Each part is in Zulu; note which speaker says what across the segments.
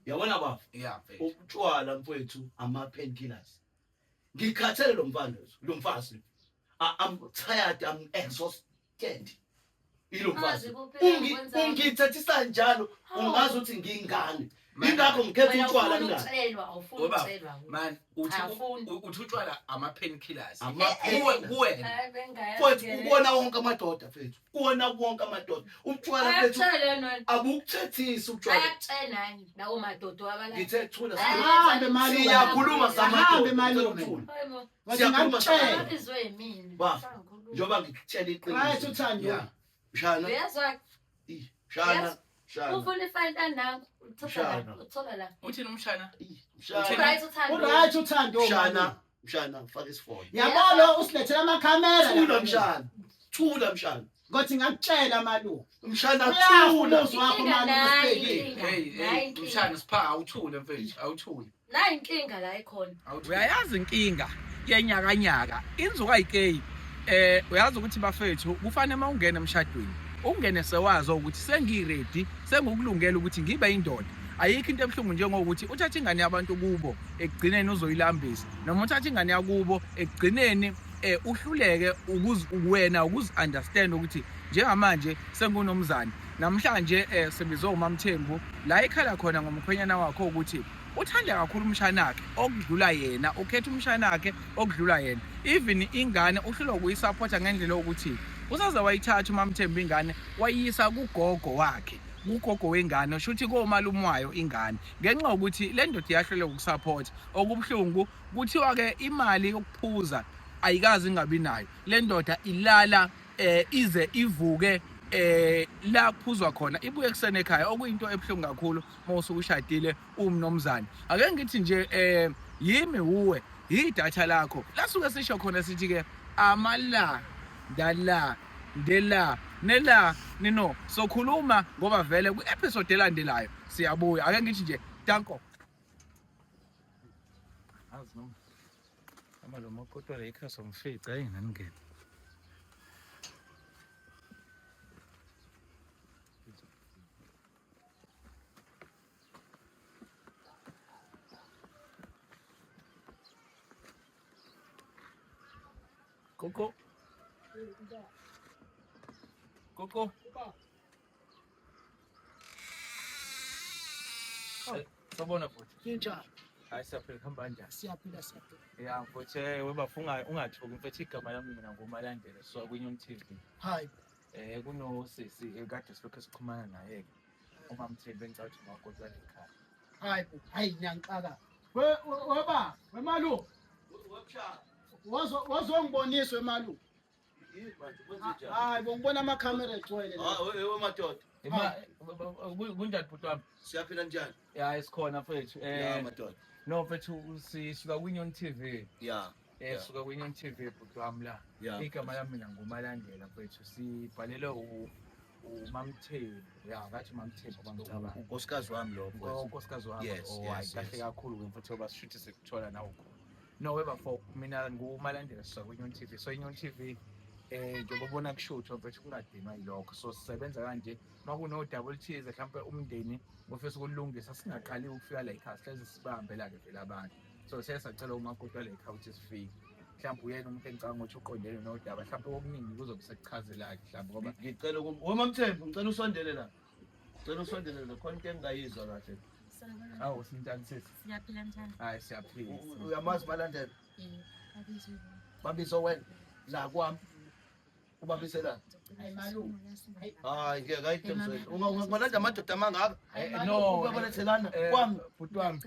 Speaker 1: Yabona baba?
Speaker 2: Yeah,
Speaker 1: utshwala mfowethu ama-painkillers. Ngikhathele lo mfazi. I'm tired, I'm exhausted. Ilo mfazi. Ungithathisa njalo ungazi ukuthi ngingane. Ingakho ngikhetha utshwala ngani?
Speaker 2: Man, uthutshwala ama-painkillers.
Speaker 1: Kuwena. Mfowethu ubona wonke amadoda mfethu. Kuwona wonke amadoda. Utshwala mfethu abukuthethisi utshwala.
Speaker 3: Ayakutshelani lawo madoda abala.
Speaker 1: Ngithe thula
Speaker 3: Hambe
Speaker 1: malume. Siyakhuluma
Speaker 3: Hambe
Speaker 1: malume.
Speaker 3: Siyakhuluma ngabizwe yimini.
Speaker 1: Baba, njoba ngikutshela iqiniso.
Speaker 3: Hayi uthando.
Speaker 1: Shana.
Speaker 3: Uyazwa?
Speaker 1: Shana.
Speaker 3: Ufuna ifayila nangu. Uthola la.
Speaker 2: Uthini umshana?
Speaker 3: Right uthando.
Speaker 1: Mshana, faka isifoni.
Speaker 3: Yabona usilethela amakhamera.
Speaker 1: Thula mshana.
Speaker 3: Ngothi ngakutshela malume.
Speaker 1: Mshana thula.
Speaker 3: Wakho malume
Speaker 2: Hey, mshana sipha awuthule mfethu, awuthule.
Speaker 3: La inkinga la ikhona.
Speaker 4: Uyayazi inkinga yenyakanyaka inzuka ayike uyazi ukuthi bafethu kufanele mawungena emshadweni ungene sewazi ukuthi sengiready sengikulungela ukuthi ngibe indoda ayikho into ebhlungu njengokuthi uthatha ingane yabantu kubo ekugcineni uzoyilambisa noma uthatha ingane yakubo ekugcineni uhluleke wena ukuzi-understand ukuthi njengamanje sengunomzane namhlanje sebizwa uMamthembu la ekhala khona ngomkhwenyana wakho ukuthi uthanda kakhulu umshanakhe okudlula yena ukhetha umshanakhe okudlula yena even ingane uhlulwa ukuyisupporta ngendlela ukuthi usaze wayithatha uMamthembu ingane wayisa kugogo wakhe kugogo wengane shuthi komalume wayo ingane ngenxa ukuthi le ndoda iyahlule ukusupport okubhlungu kuthiwa ke imali yokuphuza ayikazi ingabi nayo le ndoda ilala ize ivuke la kuphuzwa khona ibuye kusene ekhaya okuyinto ebhlungu kakhulu mawusuke ushadile umnomzane ake ngithi nje yimi uwe idatha lakho lasuke sisho khona sithi ke amala dala ndela nela nino sokhuluma ngoba vele ku episode elandelayo siyabuya ake ngithi nje danko azi noma amalo makoto la ikhasa umfica ayinaningena Coco. Coco. Sabona futhi.
Speaker 3: Njani?
Speaker 4: Hayi siyaphila khamba kanjani?
Speaker 3: Siyaphila.
Speaker 4: Yeah, futhi webafunga ungathuki mfethu igama lami mina ngoMalandela so kwiNyoni TV.
Speaker 3: Hayi.
Speaker 4: Kunosisi ekade silokho sikhulumana naye ke. uMamthembu engicathi makodwa
Speaker 3: Hayi,
Speaker 4: ekhaya.
Speaker 3: hayi ngiyangiqaka. Weba, wemalu. Wazongibonisa wemalu. Hayi, ngibona amakhamera egcwele la.
Speaker 1: Wewe madoda.
Speaker 4: Kunjani bhuti wami?
Speaker 1: Siyaphila njani?
Speaker 4: Yeah, isikhona mfethu.
Speaker 1: Yeah, madoda.
Speaker 4: No mfethu sisuka kwiNyoni TV.
Speaker 1: Yeah.
Speaker 4: Sisuka kwiNyoni TV bhuti wami la. Igama lami mina nguMalandela mfethu sibhalelwe uMamthembu. Yeah, ngathi uMamthembu bangicabanga.
Speaker 1: Unkosikazi wami lo mfowethu.
Speaker 4: Unkosikazi wami.
Speaker 1: Yes.
Speaker 4: Kahle kakhulu mfethu ngoba sishuthi sikuthola nawo. No weba for mina nguMalandela sisuka kwiNyoni TV. So iNyoni TV njengoba ubona kushuthwa mfethu kungadima yilokho so sisebenza kanje makuno double cheese mhlawumbe umndeni ofisa ukulungisa singaqali ukufika la ekhaya sihleze sibambe la ke vele abantu so siyasacela umakoti la ekhaya ukuthi sifike mhlawumbe uyena umuntu engicanga ukuthi uqondene nodaba mhlawumbe okuningi kuzobe sekuchazela mhlawumbe ngoba
Speaker 1: ngicela uMamthembu ngicela usondele la khona into engayizwa kahle
Speaker 4: awu sintani sithi
Speaker 5: Siyaphila njani?
Speaker 4: hayi siyaphila
Speaker 1: uyamazi Malandela
Speaker 5: Abizwe.
Speaker 1: babizo wena la kwami ubabisela
Speaker 3: Hayi malume.
Speaker 1: hayi ngeke ayidemsela ungalanda amadoda amangaka
Speaker 4: no
Speaker 1: ubalethelana kwami
Speaker 4: bhuti wami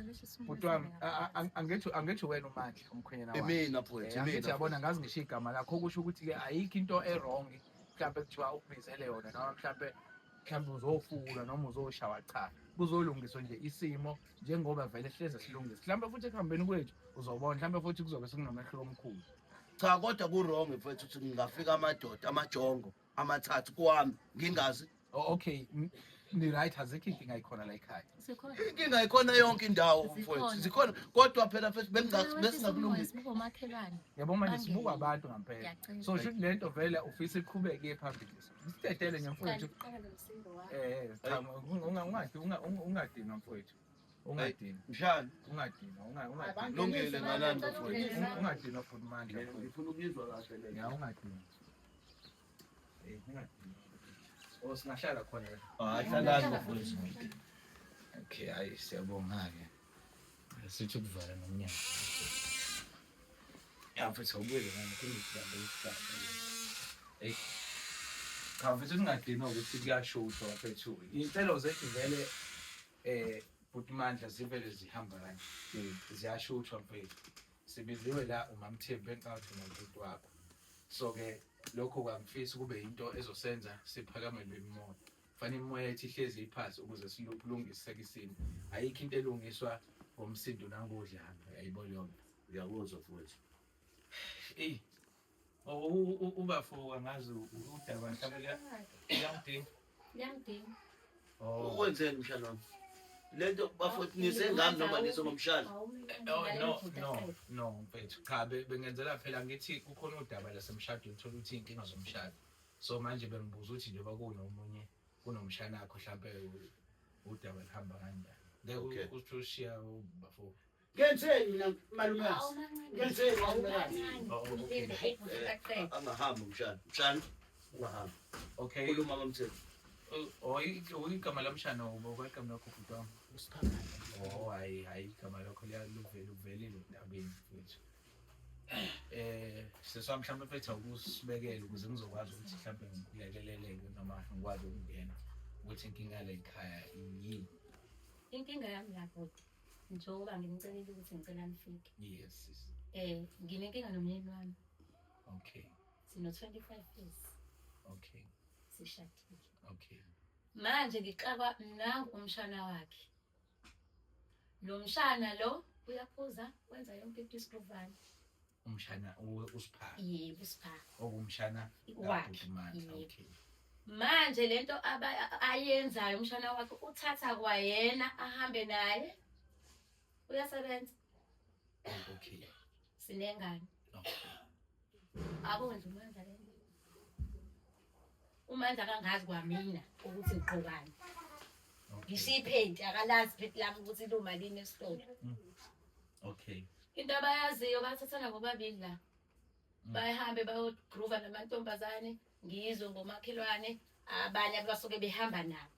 Speaker 4: angithi wena uMandla umkhwenyana wami
Speaker 1: emina mfowethu
Speaker 4: ngithi yabona ngazi ngisho igama lakho kusho ukuthi ke ayikho into errong mhlawumbe kuthiwa ukubizele yona noma mhlawumbe uzofula noma uzoshawa cha kuzolungiswa nje isimo njengoba vele sihleze silungise mhlawumbe futhi ekuhambeni kwethu uzobona mhlawumbe futhi kuzobe sekunomehlo omkhulu
Speaker 1: cha kodwa ku-wrong mfethu ukuthi ngingafika amadoda amajongo amathathu kwami ngingazi
Speaker 4: okay ni right azikho inkinga ayikhona la ekhaya
Speaker 1: inkinga ikhona yonke indawo mfowethu zikhona kodwa phela mfethu besingakulungisa
Speaker 4: yabo manje sibuka abantu ngempela so should lento vele ufisa iqhubeke phambili sithetele ngemfowethu ungadinwa mfowethu ungadini
Speaker 1: Mshana.
Speaker 4: ungadini
Speaker 1: Lungile ngalani bafowethu.
Speaker 4: ungadini futhi manje
Speaker 1: Ngifuna ukuzwa kahle le.
Speaker 4: ya ungadini ungadini singahlala khona
Speaker 1: Hlalani bafowethu.
Speaker 4: okay hayi siyabonga ke sithi ukuvala nomnyango ya mfethu awubuyele ngani kulisihambe isihlalo cha mfethu singadini ukuthi kuyashutha mfethu impela zethu vele futhi manje zivele zihamba kanje ziyashuthwa mfethu sibiziwe la umamthembu enkathi nomuntu wakho so ke lokho kwamfisa kube into ezosenza siphakamele imoya kufanele imoya ethi ihlezi iphansi ukuze silungise isimo ayikho into elungiswa ngomsindo nangodlanga yayibona yonke
Speaker 1: Ngiyakuzwa mfowethu.
Speaker 4: ubafo angazi udaba mhlawumbe
Speaker 3: Yangidinga.
Speaker 1: Ukwenzeni mshana wami? Lento bafowethu nisengami noma nisomshana?
Speaker 4: no mfethu cha bengenzela phela ngithi kukhona udaba lasemshadweni uthola ukuthi inkinga zomshado so manje bengibuza ukuthi njengoba kunomunye kunomshana wakho mhlawumbe udaba lihamba kanjani ngeke ushiya bafo
Speaker 6: Ngenzeni mina malume wami? Ngenzeni
Speaker 1: Angahamba mshana. Mshana. Ungahamba.
Speaker 4: okay
Speaker 1: Khuluma mamthembu.
Speaker 4: igama lamshana ubokwegama lakho futhi wami hayi igama lakho livelile endabeni mfethu sesami mhlawumbe mfethu awukusibekela ukuze ngizokwazi ukuthi mhlawumbe ngikulekeleleke noma ngikwazi ukungena ukuthi inkinga le ekhaya yini
Speaker 3: Inkinga yami lapho njengoba ngimcelile ukuthi ngicela nifike.
Speaker 4: yes
Speaker 3: Nginenkinga nomyeni wami.
Speaker 4: okay
Speaker 3: Sino 25 years.
Speaker 4: okay
Speaker 3: Sishadile.
Speaker 4: okay
Speaker 3: Manje ngixakwa nangu umshana wakhe. Lo mshana lo uyaphuza wenza yonke into isiprovane.
Speaker 4: umshana usipha
Speaker 3: Yebo usipha.
Speaker 4: okumshana
Speaker 3: Wakhe.
Speaker 4: okay
Speaker 3: Manje lento ayenzayo umshana wakhe uthatha kwayena ahambe naye. Uyasebenza.
Speaker 4: okay
Speaker 3: Sinengane.
Speaker 4: okay
Speaker 3: Akwenza uMandla lento. uMandla kangazi kwamina ukuthi ngiqhubani. Ngisiphendi akalazi phethi lami ukuthi lumalini esitolo.
Speaker 4: okay
Speaker 3: Into abayaziyo bathathana ngobabili la. Bayahambe bayogroova namantombazane, ngizwe ngomakhelwane, abanye abasuke behamba nabo.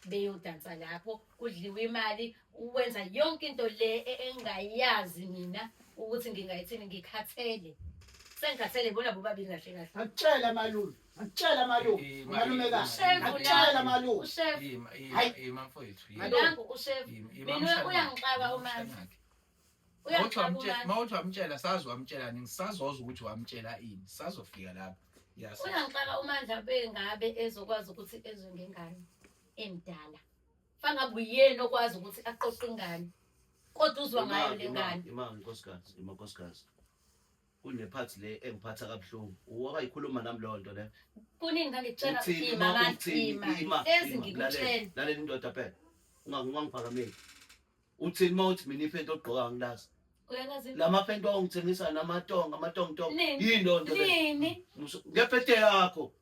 Speaker 3: Beyodansa lapho kudliwa imali, uwenza yonke into le engayazi mina ukuthi ngingayithini ngikhathele. Sengikhathele bona bobabili kahle kahle.
Speaker 6: Akutshela malume. Akutshela malume. Malume kahle. Akutshela malume.
Speaker 3: Ushef.
Speaker 4: hayi mfowethu
Speaker 3: Nangu ushef. Mina uyangixaka uMandla.
Speaker 4: Mawuthi wamtshela sazi wamtshela ngisazoza ukuthi wamtshela ini sazofika lapha yes
Speaker 3: Uyangixaka uMandla bengabe ezokwazi ukuthi ezwe ngengane emdala. Fangabe uyena okwazi ukuthi aqoqe ingane. Kodwa uzwa ngayo lengane.
Speaker 1: Imankosikazi. Kunephathi le engiphatha kabuhlungu. Wabayikhuluma nami lo nto le.
Speaker 3: Kuningi ngangitshela ima. Ezi ngikutshela.
Speaker 1: Lalela indoda phela. Ungangiphakameli. Uthini mawuthi mina iphento ogqoka ngilazi.
Speaker 3: Uyalazi
Speaker 1: Lamaphento ongithengisa amatongo. Yini lonto le?
Speaker 3: Nini?
Speaker 1: Ngephethe yakho.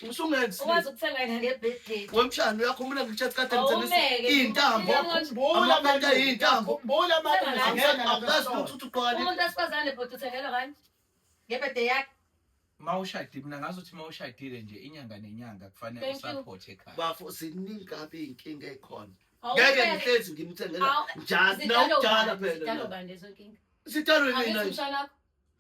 Speaker 1: Usungenzi.
Speaker 3: Ukwazi ukuthenga yena ngebirthday.
Speaker 1: Wemshana uyakhumbula ngichatha kade ngithengisa intambo.
Speaker 6: Bola
Speaker 1: Amaphento ayintambo.
Speaker 6: Bola malume angena
Speaker 1: Angazi
Speaker 6: lapha.
Speaker 1: ukuthi ugqoka
Speaker 3: Umuntu asifazane bhuti uthengelwa kanje. Ngebirthday yakhe.
Speaker 4: mawushadile mina ngazuthi mawushadile nje inyanga nenyanga kufanele
Speaker 3: Thank you.
Speaker 4: usupport ekhaya
Speaker 1: bafo siningi kabi inkinga ekhona. Ngeke ngihlezi ngimthengela njalo nawudala phela.
Speaker 3: Sitalo bande zonkinga.
Speaker 1: Sitalo
Speaker 3: Angithi
Speaker 1: mina.
Speaker 3: umshana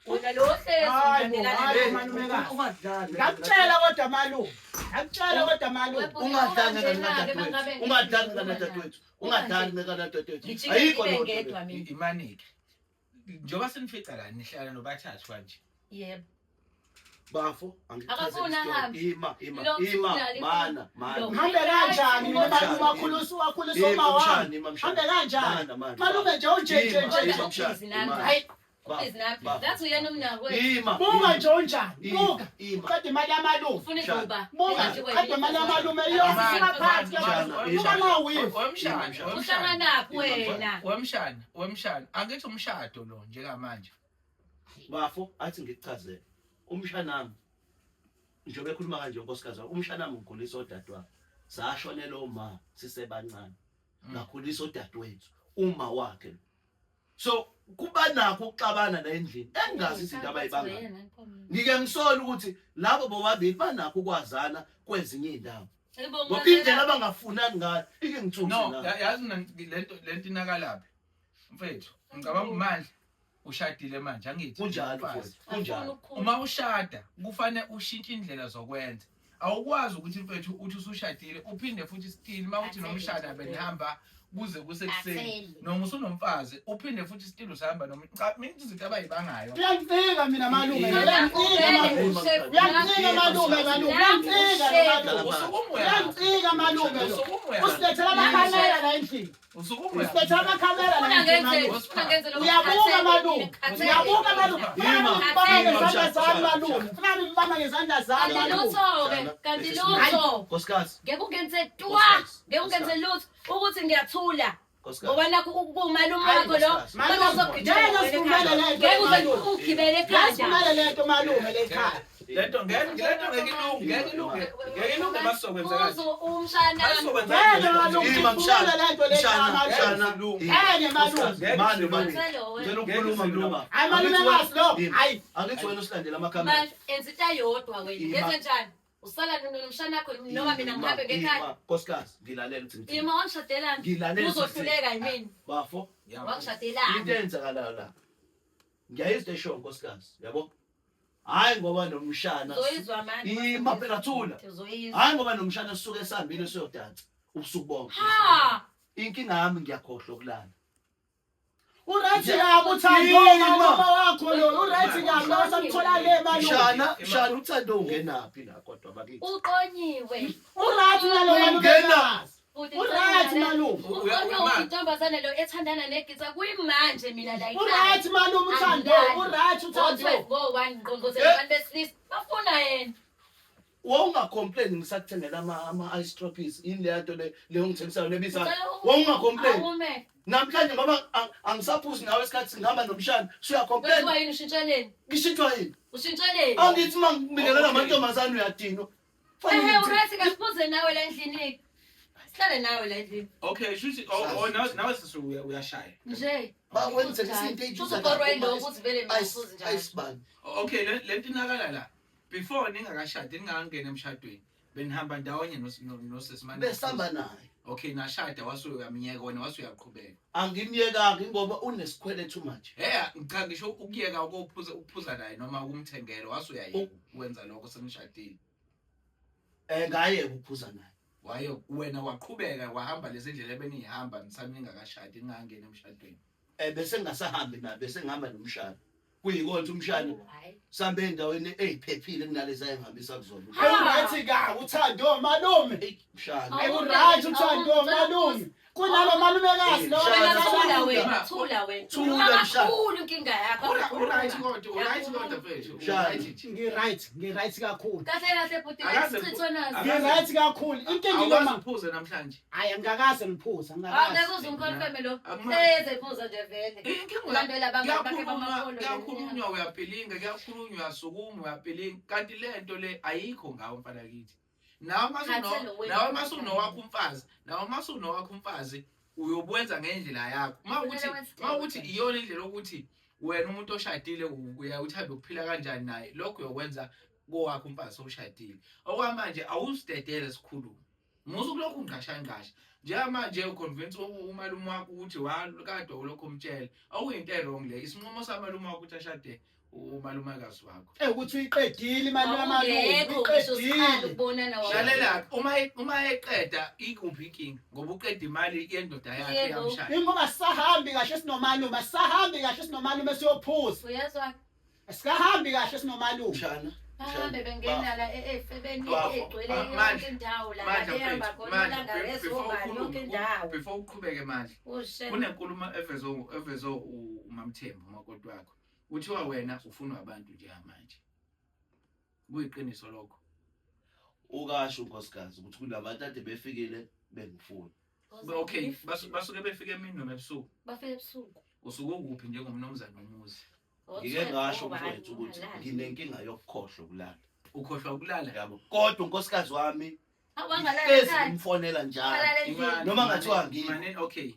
Speaker 3: wena lo hlezi
Speaker 6: Hayi,
Speaker 3: ngilandelana
Speaker 6: hayi,
Speaker 3: naye.
Speaker 6: malume kahle.
Speaker 1: Ungadlali.
Speaker 6: Ngakutshela kodwa malume. Ngakutshela kodwa malume.
Speaker 1: Ungadlali kanadadewethu. Ungadlali kanadadewethu. Ungadlali kanadadewethu. Ayikho
Speaker 3: ngedwa mina.
Speaker 4: imanike njoba senifica la nihlala nobathathu kanje
Speaker 3: Yebo.
Speaker 1: Bafo
Speaker 3: Akafuna ahambe.
Speaker 1: Ima
Speaker 3: Lo
Speaker 1: mana.
Speaker 6: Hambe kanjani mina malume wakhulisa oma wami. Hambe kanjani? Malume nje unje.
Speaker 3: Hayi. Izinaphi. That's uyena umnako wethu.
Speaker 6: Buka nje unjani? Buka.
Speaker 1: Ima.
Speaker 6: Kade imali yamalume.
Speaker 3: Ufuna izuba.
Speaker 6: Buka. Kade imali yamalume yonke singaphansi. Buka mawifu.
Speaker 3: Uhlanganaphi wena?
Speaker 4: wemshana angithi umshado lo njengamanje
Speaker 1: Bafo athi ngikuchazele. Umshanami njengoba ekhuluma kanje unkosikazi umshanami ngigulisa odadewabo. Sashonela oma sisebancane. ngakhulisa odadewethu uma wakhe. So kuba nakho ukuxabana la endlini engazi izinto abayibanga. Ngike ngisola ukuthi labo bobabili banakho ukwazana kwezinye indawo. Ngoba indlela abangafunani ngayo ike ngithuthi
Speaker 4: no yazi lento inakalaphi mfethu ngicabanga manje ushadile manje angithi
Speaker 1: kunjalo
Speaker 4: uma ushada kufanele ushintshe indlela zokwenza awukwazi ukuthi mfethu uthi usushadile uphinde futhi still mawuthi nomshada benihamba kuze kusekuseni noma usunomfazi uphinde futhi still usahamba noma mina izinto abayibangayo
Speaker 6: Uyangifika mina malume usibethela amakhamera la endlini usibethela amakhamera la endlini uyabuka malume ngibamba ngezandla zami
Speaker 3: kanti lutho
Speaker 1: Nkosikazi
Speaker 3: ngeke ungenze twa ngeke ungenze lutho ukuthi ngiyathula ngoba nakho kumalume wakho lo ngeke uze ugibele ekhaya
Speaker 6: lento malume lekhaya
Speaker 4: lento ngeke basokwenza kahle
Speaker 3: umshana
Speaker 1: angithi wena usilandela amakhamera
Speaker 3: enzita yodwa wena yenze njani usala nomshana wakho noma mina ngihambe ngekhaya
Speaker 1: Nkosikazi ngilalela ukuthi
Speaker 3: ima wangishadelana uzohluleka yimini
Speaker 1: bafo
Speaker 3: wangishadelana
Speaker 1: into enzakalayo la ngiyayizwe show Nkosikazi yabo hayi ngoba nomshana
Speaker 3: uzoyizwa manje
Speaker 1: imaphela thula hayi ngoba nomshana sisuke esambile siyodansa ubusuku bonke inkinga yami ngiyakhohlwa ukulala
Speaker 6: urathi yabo uthando mama wakho lo urathi yabo wasathola le mali
Speaker 1: mshana uthando ungenaphi la kodwa bakithi
Speaker 3: uqonyiwe
Speaker 6: urathi nalo ngena urathi malume
Speaker 3: intombazane lo ethandana negitha kuyimanje mina la
Speaker 6: urathi malume uthando urathi uthando
Speaker 3: ngo-1 ngqongqozela abantu besilisa bafuna yena
Speaker 1: wawungacomplain ngisakuthengela ama-ice troppies yini leyo nto leyo ngithengisayo lebizayo wawungacomplain namhlanje ngoba angisaphuzi nawe isikhathi ngihamba nomshana suyacomplain
Speaker 3: yini ushintsheleni
Speaker 1: ngishintshwa yini
Speaker 3: ushintsheleni
Speaker 1: angithi uma ngibingelela amantombazane uyadinwa
Speaker 3: urathi kasiphuze nawe la endlini sihlale nawe la endlini
Speaker 4: okay shuthi nawe sisu uyashaya
Speaker 3: nje
Speaker 1: bawenze izinto
Speaker 3: uzukorwelo ukuthi vele masuzi njalo
Speaker 1: ayisibani
Speaker 4: okay lento inakala la before ningakashadi ningangena emshadweni benihamba ndawonye nosesimanje
Speaker 1: besihamba naye
Speaker 4: okay nashada wasuyaminyeka wena wasuyaqhubeka
Speaker 1: angimyekanga ngoba unesikhwele too much
Speaker 4: cha ngisho ukuyeka ukuphuza naye noma ukumthengela wasuyayeka wenza lokho senishadile
Speaker 1: ngaye ukuphuza naye
Speaker 4: wayo wena waqhubeka wahamba lezi ndlela ebenihamba nisamingakashadi ningangena emshadweni
Speaker 1: bese ngingasahambi naye bese ngihamba nomshana kuyikonke umshana sambe endaweni eziphephile kunalezi ayengihambisa kuzona
Speaker 6: urathi ka uthando malume
Speaker 1: mshana
Speaker 6: urathi uthando malume kunalo malumekazi lo
Speaker 3: thula wena inkinga yakho
Speaker 6: ngiright kakhulu
Speaker 3: kahle bhuti isichitho nazo
Speaker 6: ngiright kakhulu inkinga iloma
Speaker 4: uphuze namhlanje
Speaker 6: hayi ngakaze ngiphuza
Speaker 3: ngeke uzumkonfirme lo ezephuza nje vele ulandela abantu bakhe bamakholo
Speaker 4: kuyakhulunywa uyapilinga kuyakhulunywa uyasukuma uyapilinga kanti lento le ayikho ngawo mfana kithi nawe masunowakho umfazi uyobwenza ngendlela yakho mawukuthi iyona indlela ukuthi wena umuntu oshadile uthanda ukuphila kanjani naye lokho uyokwenza kowakho umfazi oshadile okwamanje awusidedele sikhuluma musu kulokhu ngasha njengamanje uconvince umalume wakho ukuthi kade ulokho umtshela okuyinto wrong le isinqumo samalume wakho ukuthi ashade umalumekazi wakho
Speaker 6: ukuthi uyiqedile imali yamalume uyiqedile
Speaker 4: lalela uma eqeda ikuphi inkinga ngoba uqeda imali yendoda yakhe yamshaya
Speaker 6: ingoba sisahambi kahle sinomalume siyophuza
Speaker 3: uyezwa
Speaker 6: sikahambi kahle sinomalume
Speaker 1: mshana
Speaker 3: bahambe bengena la efebeni egcwele yonke indawo la behamba khona la ngaresobani yonke indawo
Speaker 4: before uqhubeke manje kunenkulumo evezo uMamthembu umakoti wakho uthiwa wena ufunwa abantu nje manje kuyiqiniso lokho
Speaker 1: ukasho Nkosikazi ukuthi kulabantu ade befikile bengifuna
Speaker 4: okay basuke befike emini noma ebusuku
Speaker 3: bafike ebusuku
Speaker 4: usuke ukuphi njengomnomzana nomuzi
Speaker 1: ngike ngasho mfowethu ukuthi nginenkinga yokukhohlwa ukulala
Speaker 4: ukhohlwa ukulala
Speaker 1: yabo kodwa unkosikazi wami
Speaker 3: Awangalala
Speaker 1: ezi
Speaker 3: ekhaya.
Speaker 1: ngimfonela njalo
Speaker 3: Alala endlini.
Speaker 1: Noma ngathiwa ngini.
Speaker 4: Mane, okay.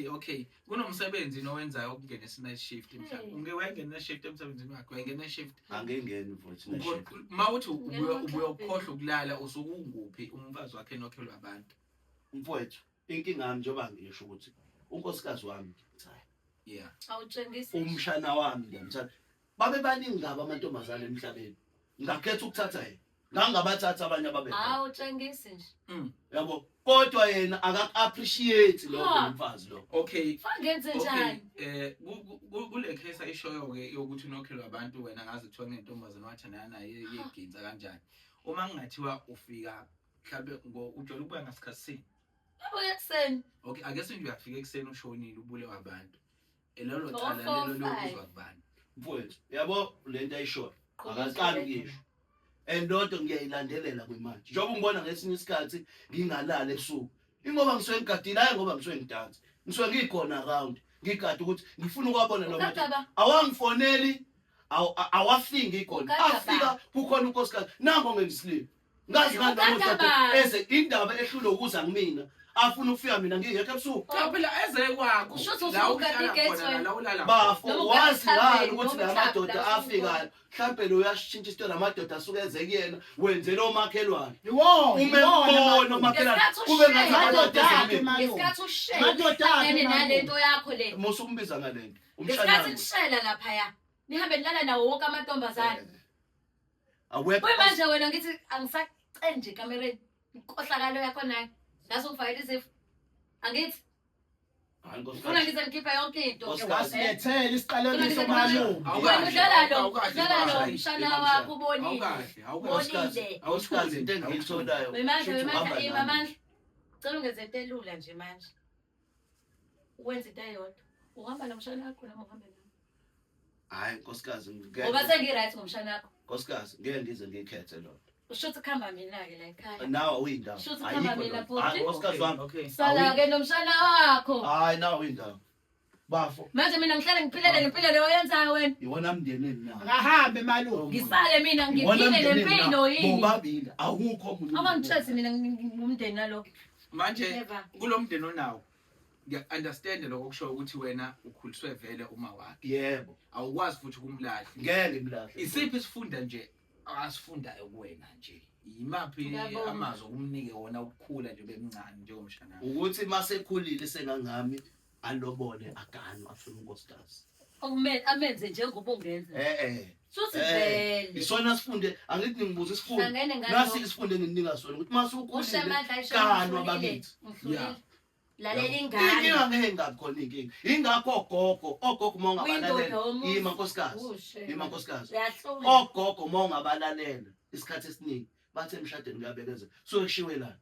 Speaker 4: Okay. Kunomsebenzi nowenzayo ukungena night shift mhlawumbe.
Speaker 3: Hey.
Speaker 4: Unge wayengena shift emsebenzini wakhe, wayengena shift.
Speaker 1: Angengeni mfowethu neshift.
Speaker 4: Mawuthi ubuyokhohlwa ukulala usukunguphi umfazi wakhe enokhelwa abantu.
Speaker 1: Mfowethu, inkinga yami njengoba ngisho ukuthi unkosikazi wami ngimthanda.
Speaker 4: Yeah.
Speaker 3: Awutshengisi.
Speaker 1: Umshana wami ngiyamthanda. Babe baningi ngabo amantombazane emhlabeni. Ngakhetha ukuthatha yena. Ngangabathatha abanye ababekho.
Speaker 3: Awutshengisi nje.
Speaker 1: Yabo. Kodwa yena akak-appreciate lokho umfazi lo.
Speaker 4: Okay.
Speaker 3: Fangenze njani?
Speaker 4: Kule case ayishoyo ke yokuthi unokhelwa abantu wena ngazi kuthiwa ngentombazane wathandana naye yeginza kanjani. Uma ngingathiwa ufika mhlawumbe ujwayele ukubuya ngasikhathi.
Speaker 3: Abuya kuseni.
Speaker 4: Okay, ake sinje uyafika ekseni ushonile ubule wabantu. Lelo cala lelo lokuzwa kubani.
Speaker 1: Mfowethu, yabo lento ayishoyo. Akaqali ukuyisho. Endodо ngiyayilandelela kwemanje. Njengoba ngibona ngesinye isikhathi ngingalala ebusuku. Ingoba ngisuke ngigadile hayi ngoba ngisuke ngidansa. Ngisuke ngikhona around. Ngigada ukuthi ngifuna ukwabona lo muntu. Awangifoneli awafiki ikhona. Afika kukhona unkosikazi. Nango ngengisilile. Ngazi kanti eze indaba ehlule ukuza kumina. Afuna ukufika mina ngingekho ebusuku.
Speaker 4: Cha phela eze kwakho. La uhlala la ulala.
Speaker 1: Bafo wazi ngani ukuthi lamadoda afikayo. Mhlambe lo uyashintsha isitolo lamadoda asuke eze kuyena wenzela omakhelwane. Umembona omakhelwane kube ngathi amadoda ezimini.
Speaker 3: Ngesikhathi ushela. Ene nalento yakho le.
Speaker 1: Musukumbiza ngalento.
Speaker 3: Ngesikhathi ushela lapha ya. Nihambe nilala nawo wonke amantombazane.
Speaker 1: Awekho.
Speaker 3: Manje wena ngithi angisacenge nje kamereni. Inkohlakalo yakho nayo. Ngaso ngifayile izifo. Angithi
Speaker 1: Hayi
Speaker 3: ufuna
Speaker 1: nkosikazi.
Speaker 3: ngize ngikhiphe yonke into.
Speaker 6: Wasilethela isiqalekiso malume.
Speaker 3: Wena udlala lo mshana wakho ubonile.
Speaker 4: Awukahle.
Speaker 1: Awusikazi into engiyitholayo.
Speaker 3: Manje manje cela ungenze into elula nje manje. Uwenza into eyodwa. Uhamba nomshana wakho noma uhambe nami.
Speaker 1: Hayi nkosikazi
Speaker 3: Ngoba sengiright ngomshana wakho.
Speaker 1: nkosikazi ngeke ngize ngikhethe lo.
Speaker 3: Ushuthi khamba mina ke la ekhaya.
Speaker 1: Nawe uyindawo.
Speaker 3: Shuthi khamba mina futhi.
Speaker 1: Hayi nkosikazi wami.
Speaker 4: Okay.
Speaker 3: Sala ke nomshana wakho.
Speaker 1: Hayi nawe uyindawo. Bafo.
Speaker 3: Manje mina ngihlala ngiphilele nempilo leyo oyenzayo wena.
Speaker 1: Iwona mndenini na.
Speaker 6: Akahambe malume.
Speaker 3: Ngisale mina ngiphile nempilo yini.
Speaker 1: Bobabili awukho umuntu.
Speaker 3: Abangitrust mina ngumndeni nalo.
Speaker 4: Manje
Speaker 3: Never.
Speaker 4: kulomndeni onawo. Ngiya-understand lokho kusho ukuthi wena ukhuliswe vele uma wakhe.
Speaker 1: Yebo.
Speaker 4: Awukwazi futhi ukumlahla.
Speaker 1: Ngeke ngimlahle.
Speaker 4: Isiphi isifunda nje asifundayo kuwena nje? Yimaphi
Speaker 3: Ngiyabonga.
Speaker 4: amazwi okumnike wona ukukhula nje bemncane njengomshana?
Speaker 1: Ukuthi masekhulile sengangami alobole aganu afuna unkosikazi.
Speaker 3: Okumele amenze njengoba ungenza. Suthi vele.
Speaker 1: Isona sifunde angithi ngibuza isifundo.
Speaker 3: Hlangene ngalo.
Speaker 1: Nasi isifunde nginika sona ukuthi masukhulile kanu abakithi.
Speaker 3: Ngihlulile. Lalela
Speaker 1: Inkinga
Speaker 3: ingane.
Speaker 1: ngeke ngakhona inkinga. Ingakho ogogo mawungabalalela.
Speaker 3: Uyindoda
Speaker 1: Yima nkosikazi.
Speaker 3: Ushe.
Speaker 1: Yima nkosikazi.
Speaker 3: Uyahlula.
Speaker 1: Ogogo mawungabalalela isikhathi esiningi bathe emshadweni kuyabekezela. So kushiwe la.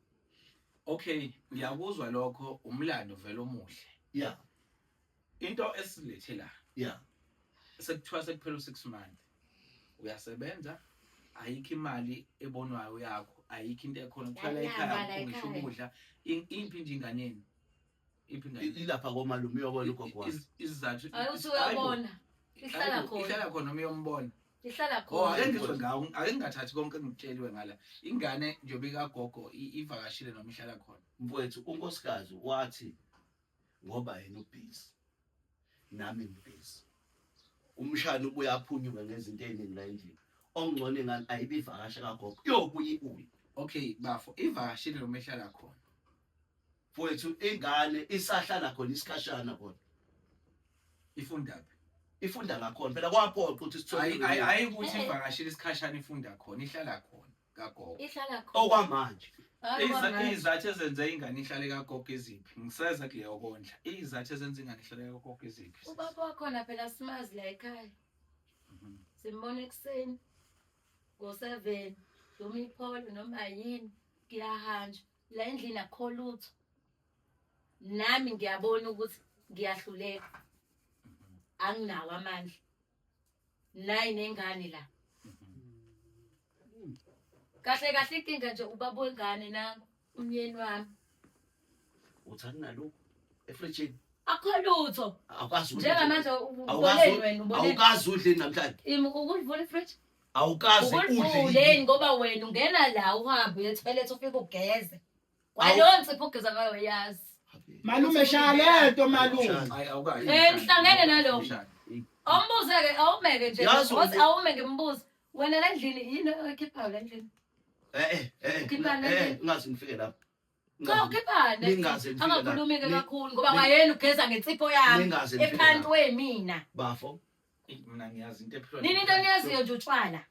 Speaker 4: Okay, ngiyakuzwa lokho umlando vele omuhle.
Speaker 1: Yeah.
Speaker 4: Into esilethe la
Speaker 1: Yeah.
Speaker 4: sekuthiwa sekuphela u6 months. Uyasebenza, ayikho imali ebonwayo yakho, ayikho into ekhona ukuthola ekhaya ngisho ukudla. Imphi nje inganeni? Imphi ingane?
Speaker 1: Ilapha komalume uyobona ugogo wami.
Speaker 4: Izizathu.
Speaker 3: Ayuthi uyabona. Ihlala khona.
Speaker 4: Ihlala khona uma uyombona.
Speaker 3: Ihlala
Speaker 4: Oh,
Speaker 3: khona.
Speaker 4: ake ngizwe ngawo, ake ngingathathi konke engikutsheliwe ngala. Ingane njobe kagogo ivakashile noma ihlala khona.
Speaker 1: Mfowethu unkosikazi wathi ngoba yena ubhizi. Nami ngibhizi. Umshana ubuya aphunyuka ngezinto eziningi la endlini. Ongcono ngani ayibivakasha kagogo. Yobuye ibuye.
Speaker 4: Okay, bafo ivakashile noma ihlala khona.
Speaker 1: Mfowethu ingane isahlala khona isikhashana khona.
Speaker 4: Ifunda phi?
Speaker 1: Ifunda ngakhona phela kwaphoqa ukuthi sithole.
Speaker 4: Hayi ukuthi ivakashile isikhashana ifunda khona, ihlala khona kagogo.
Speaker 3: Ihlala khona.
Speaker 1: Okwamanje.
Speaker 4: Izathu ezenza ingane ihlale kagogo eziphi? Ngiseza kuleyo kondla. Izathu ezenza ingane ihlale kagogo eziphi?
Speaker 3: Ubaba wakhona phela simazi la ekhaya. Simbona ekseni. Ngo7 noma ipholo noma yini ngiyahanja la endlini akho lutho. Nami ngiyabona ukuthi ngiyahluleka. Anginawo amandla. Nayi nengane la. Kahle kahle inkinga nje ubaba wengane nangu umyeni wami.
Speaker 1: Uthani nalo efridge.
Speaker 3: Akho lutho.
Speaker 1: Awukazi
Speaker 3: Njengamanje uboneni wena uboneni.
Speaker 1: Awukazi udle namhlanje.
Speaker 3: Ukudla ifridge.
Speaker 1: awukazi
Speaker 3: Ukudluleni ngoba wena ungena la uhambe uye toilet ufike ugeze. Kwaleyo nsipho ugeza ngayo yazi.
Speaker 6: Malume shaya lento malume.
Speaker 2: Hayi awukayi.
Speaker 3: Mhlangene nalokho. Awumbuze-ke awumeke nje.
Speaker 1: Yazi
Speaker 3: Ngoba awumeke mbuzo. Wena la ndlini yini okhiphayo la ndlini?
Speaker 1: Ngazi ngifike lapho.
Speaker 3: Cha ukhiphane.
Speaker 1: Ningaze ngifike
Speaker 3: Angakhulumi-ke kakhulu ngoba wayena ugeza ngensipho yami
Speaker 1: Ningaze ngifike
Speaker 3: ephantwe mina.
Speaker 1: Bafo.
Speaker 2: Mina ngiyazi into ephilwa.
Speaker 3: Nini into eniyaziyo nje utshwala?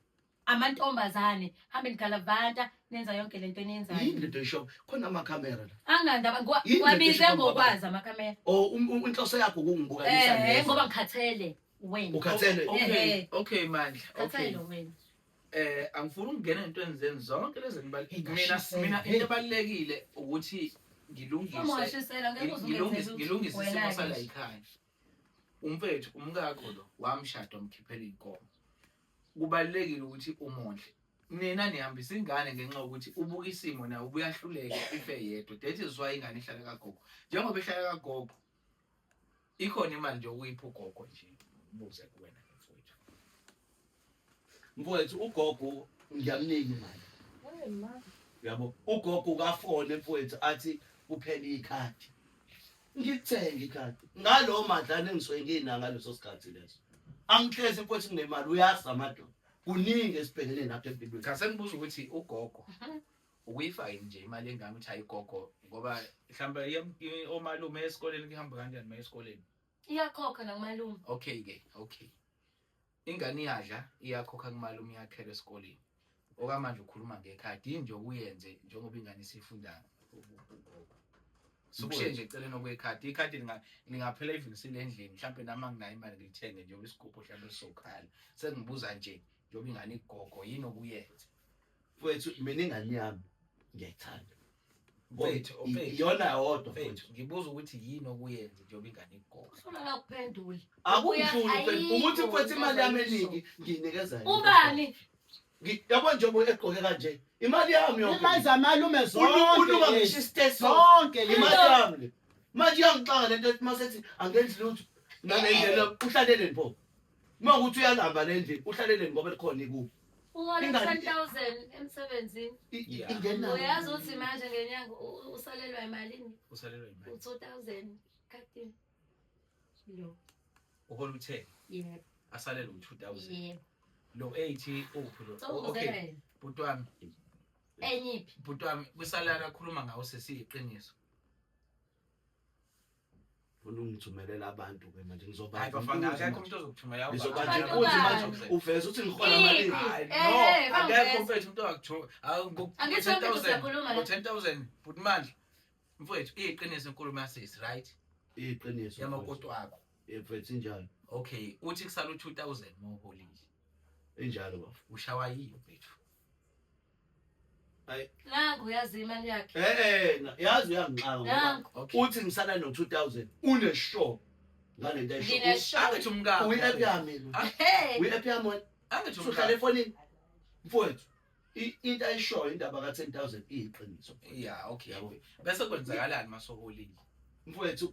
Speaker 3: Amantombazane hambe nigalavanta nenza yonke lento eniyenzayo.
Speaker 1: Yini lento isho khona amakhamera la.
Speaker 3: Angandaba
Speaker 1: Yini
Speaker 3: kwabize
Speaker 1: lento
Speaker 3: ngokwazi amakamera.
Speaker 1: Inhloso yakho ukungibukanisa
Speaker 3: Ngoba ngikhathele wena.
Speaker 1: ukhathele.
Speaker 2: Okay Mandla. Okay.
Speaker 3: Khathele wena.
Speaker 2: Angifuni ukungena entweni zenu zonke lezi mina
Speaker 6: Ingashisela.
Speaker 2: into ebalekile ukuthi
Speaker 3: Umwashisela ngeke uzungeze
Speaker 2: ngilungise isimo sala ekhaya. Umfethu umkakho lo wamshada wamkhiphela inkomo. Kubalekile ukuthi umondle. Nina nihambisa ingane ngenxa ukuthi ubuka isimo nawe ubuyahluleka ife yedwa. That is why ingane ihlala kagogo. Njengoba ihlala kagogo ikhona imali nje ukuyipha ugogo nje. Ubuze kuwena mfowethu.
Speaker 1: Mfowethu ugogo ngiyamnika imali. Yabo ugogo kafone mfowethu athi kuphela ikhadi. Ngithenge ikhadi. Ngalo madlana engisuke ngina ngaleso sikhathi leso. Angihlezi mfowethu kunemali uyazi amadoda. Kuningi esibhekene nakho empilweni.
Speaker 2: Ngase ngibuza ukuthi ugogo ukuyifaka nje imali engami uthi ayigogo ngoba mhlawumbe omalume esikoleni kuhamba kanjani maye esikoleni.
Speaker 3: Iyakhokha nakumalume.
Speaker 2: Okay ke, okay. Ingane iyadla iyakhokha kumalume yakhele esikoleni. Okamanje ukhuluma ngekhadi nje okuyenze njengoba ingane isifunda ugogo. Sukushe nje eceleni okwekhadi. Ikhadi lingaphela ivinisile endlini mhlawumbe nama nginayo imali ngithenge nje isigubhu mhlawumbe sokhala. Sengibuza nje njengoba ingane igogo yini okuyenza.
Speaker 1: Mfowethu mina ingane yami ngiyayithanda.
Speaker 2: Mfethu,
Speaker 1: Iyona yodwa
Speaker 2: mfethu. Ngibuza ukuthi yini okuyenza njengoba ingane igogo.
Speaker 3: Ufuna ukuphendula.
Speaker 1: Akufuni ukuthi mfowethu imali yami eningi ngiyinikeza yini.
Speaker 3: Ubani?
Speaker 1: Yabo njengoba egqoke kanje. Imali yami yonke.
Speaker 6: Imali zamalume zonke.
Speaker 1: Uluka ngisho istate
Speaker 6: zonke
Speaker 1: imali yami. Manje yangixaka lento ethi masethi angenzi lutho. Nalendlela uhlalele pho. Makuthi uyalamba lendlela uhlalele ngoba likhona ikubo.
Speaker 3: Uhola 10,000 emsebenzini.
Speaker 1: Ingena.
Speaker 3: Uyazi ukuthi manje ngenyanga usalelwa imalini?
Speaker 2: Usalelwa imali.
Speaker 3: U2000 khathini. Lo.
Speaker 2: Uhola uthe
Speaker 3: Yebo.
Speaker 2: asalelwa u2000.
Speaker 3: Yebo.
Speaker 2: Lo 80 uphulo.
Speaker 3: Okay.
Speaker 2: Okay. Butwami.
Speaker 3: Enyiphi?
Speaker 2: Butwami kwisalary akhuluma ngawo sesiyiqiniso.
Speaker 1: Ufuna ungithumelela abantu ke manje ngizoba.
Speaker 2: Hayi bafana akekho umuntu ozokuthumela
Speaker 1: Ngizoba nje uthi manje uveza ukuthi ngihola malini.
Speaker 2: No, akekho mfethu umuntu akakuthuma.
Speaker 3: Angithi wonke usakhuluma la.
Speaker 2: 10,000 Butmandla. Mfethu iyiqiniso inkulumo yasisi, right?
Speaker 1: Iqiniso.
Speaker 2: Yamakoto wakho.
Speaker 1: Mfethu injalo.
Speaker 2: Okay, uthi kusala u2000 mawuholile.
Speaker 1: Injalo bafu.
Speaker 2: Ushawa yini mfethu?
Speaker 3: Nangu uyazi imali yakhe.
Speaker 1: Yazi uyangixaka.
Speaker 3: Nangu.
Speaker 1: Uthi ngisala no2000 une show ngale nto ayisho.
Speaker 3: Ngine show.
Speaker 2: Angithi umngaka.
Speaker 1: Uyi-app yami.
Speaker 3: Hey.
Speaker 1: Uyi-app yami.
Speaker 2: Angithi
Speaker 1: Uhlala
Speaker 2: umngaka.
Speaker 1: efonini. Mfowethu. Into ayisho indaba ka10,000 iyiqiniso.
Speaker 2: Yeah, okay. Bese kwenzakalani masoholile?
Speaker 1: Mfowethu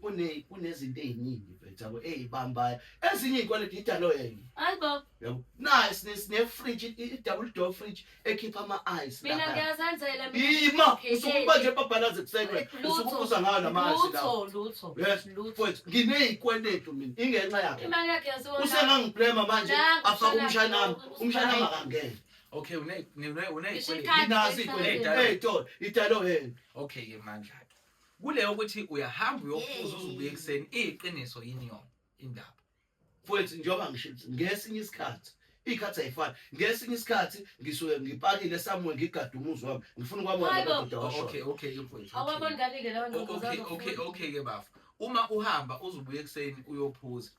Speaker 1: kunezinto eziningi mfethu yabo ezibambayo. Ezinye izikweleti idalo yena.
Speaker 3: Hayibo.
Speaker 1: Yabo. Nice sine fridge i-double door fridge ekhipha ama-ice.
Speaker 3: Mina ngiyazenzela
Speaker 1: Yima, usukuba nje babhalaze kusekwe. Usukubuza ngayo nama-ice lawo.
Speaker 3: Lutho.
Speaker 1: Yes, mfowethu nginezikweletu mina ingenxa yakhe.
Speaker 3: Imali yakhe yasona.
Speaker 1: Usengangiblema manje afaka umshanami. Umshanami akangena.
Speaker 2: Okay,
Speaker 1: Nginazi izikweletu. Idalo yena.
Speaker 2: Okay ke Mandla. Kuleyo ukuthi uyahamba uyophuza uzubuye ekseni iqiniso yini yona indaba.
Speaker 1: Mfowethu njengoba ngishithi ngesinye isikhathi ikhathi ayifani ngesinye isikhathi ngisuke ngipakile somewhere ngigada umuzi wami ngifuna ukwabona amadoda washo.
Speaker 2: Okay mfowethu.
Speaker 3: Awaboni kanike leyo nto.
Speaker 2: Okay ke bafu. Uma uhamba uzubuye ekseni uyophuza.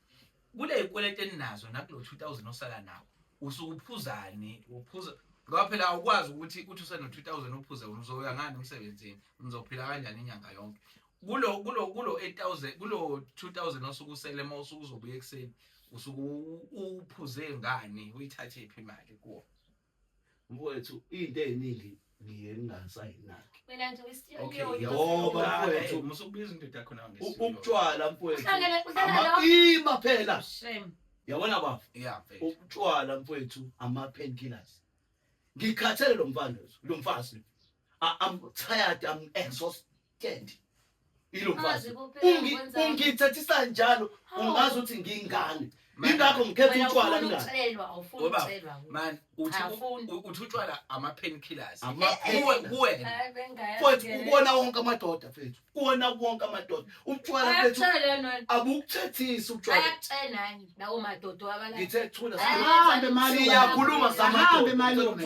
Speaker 2: Kule ikwelete eninazo nakulo 2000 osala nawo. Usukuphuzani? Uphuza ngoba phela awukwazi ukuthi useno 2000 uphuze uzoya ngani emsebenzini uzophila kanjani inyanga yonke. Kulo 8000 kulo 2000 osukusele mawusuku uzobuya ekseni usuku uphuze ngani uyithathe iphi imali kuwo.
Speaker 1: Mfowethu into eziningi ngiye ngingasayinaki.
Speaker 3: Mina nje wisitiyo.
Speaker 2: Okay,
Speaker 1: yoba mfowethu
Speaker 2: musukubiza into yakho nawo
Speaker 1: ubutshwala mfowethu.
Speaker 3: Uhlangene la.
Speaker 1: Ima phela.
Speaker 3: Shame.
Speaker 1: Yabona baba,
Speaker 2: yeah mfethu
Speaker 1: utshwala mfowethu ama-painkillers. Ngikhathele lo mfazi. I'm tired, I'm exhausted. Ilo mfazi. Ungithathisa njalo, ungazi ukuthi ngingane. Ingakho ngikhetha utshwala mina.
Speaker 2: ngoba man uthi utshwala ama-painkillers
Speaker 1: Ama-painkillers.
Speaker 2: kuwena
Speaker 1: Mfowethu ubona wonke amadoda mfethu. Ubona wonke amadoda. Utshwala mfethu abukuthethisi utshwala.
Speaker 3: ayakutshela nawo madoda abala
Speaker 1: Ngithe thula
Speaker 6: Ahambe malume.
Speaker 1: siyakhuluma
Speaker 6: Ahambe
Speaker 1: samadoda.
Speaker 6: malume.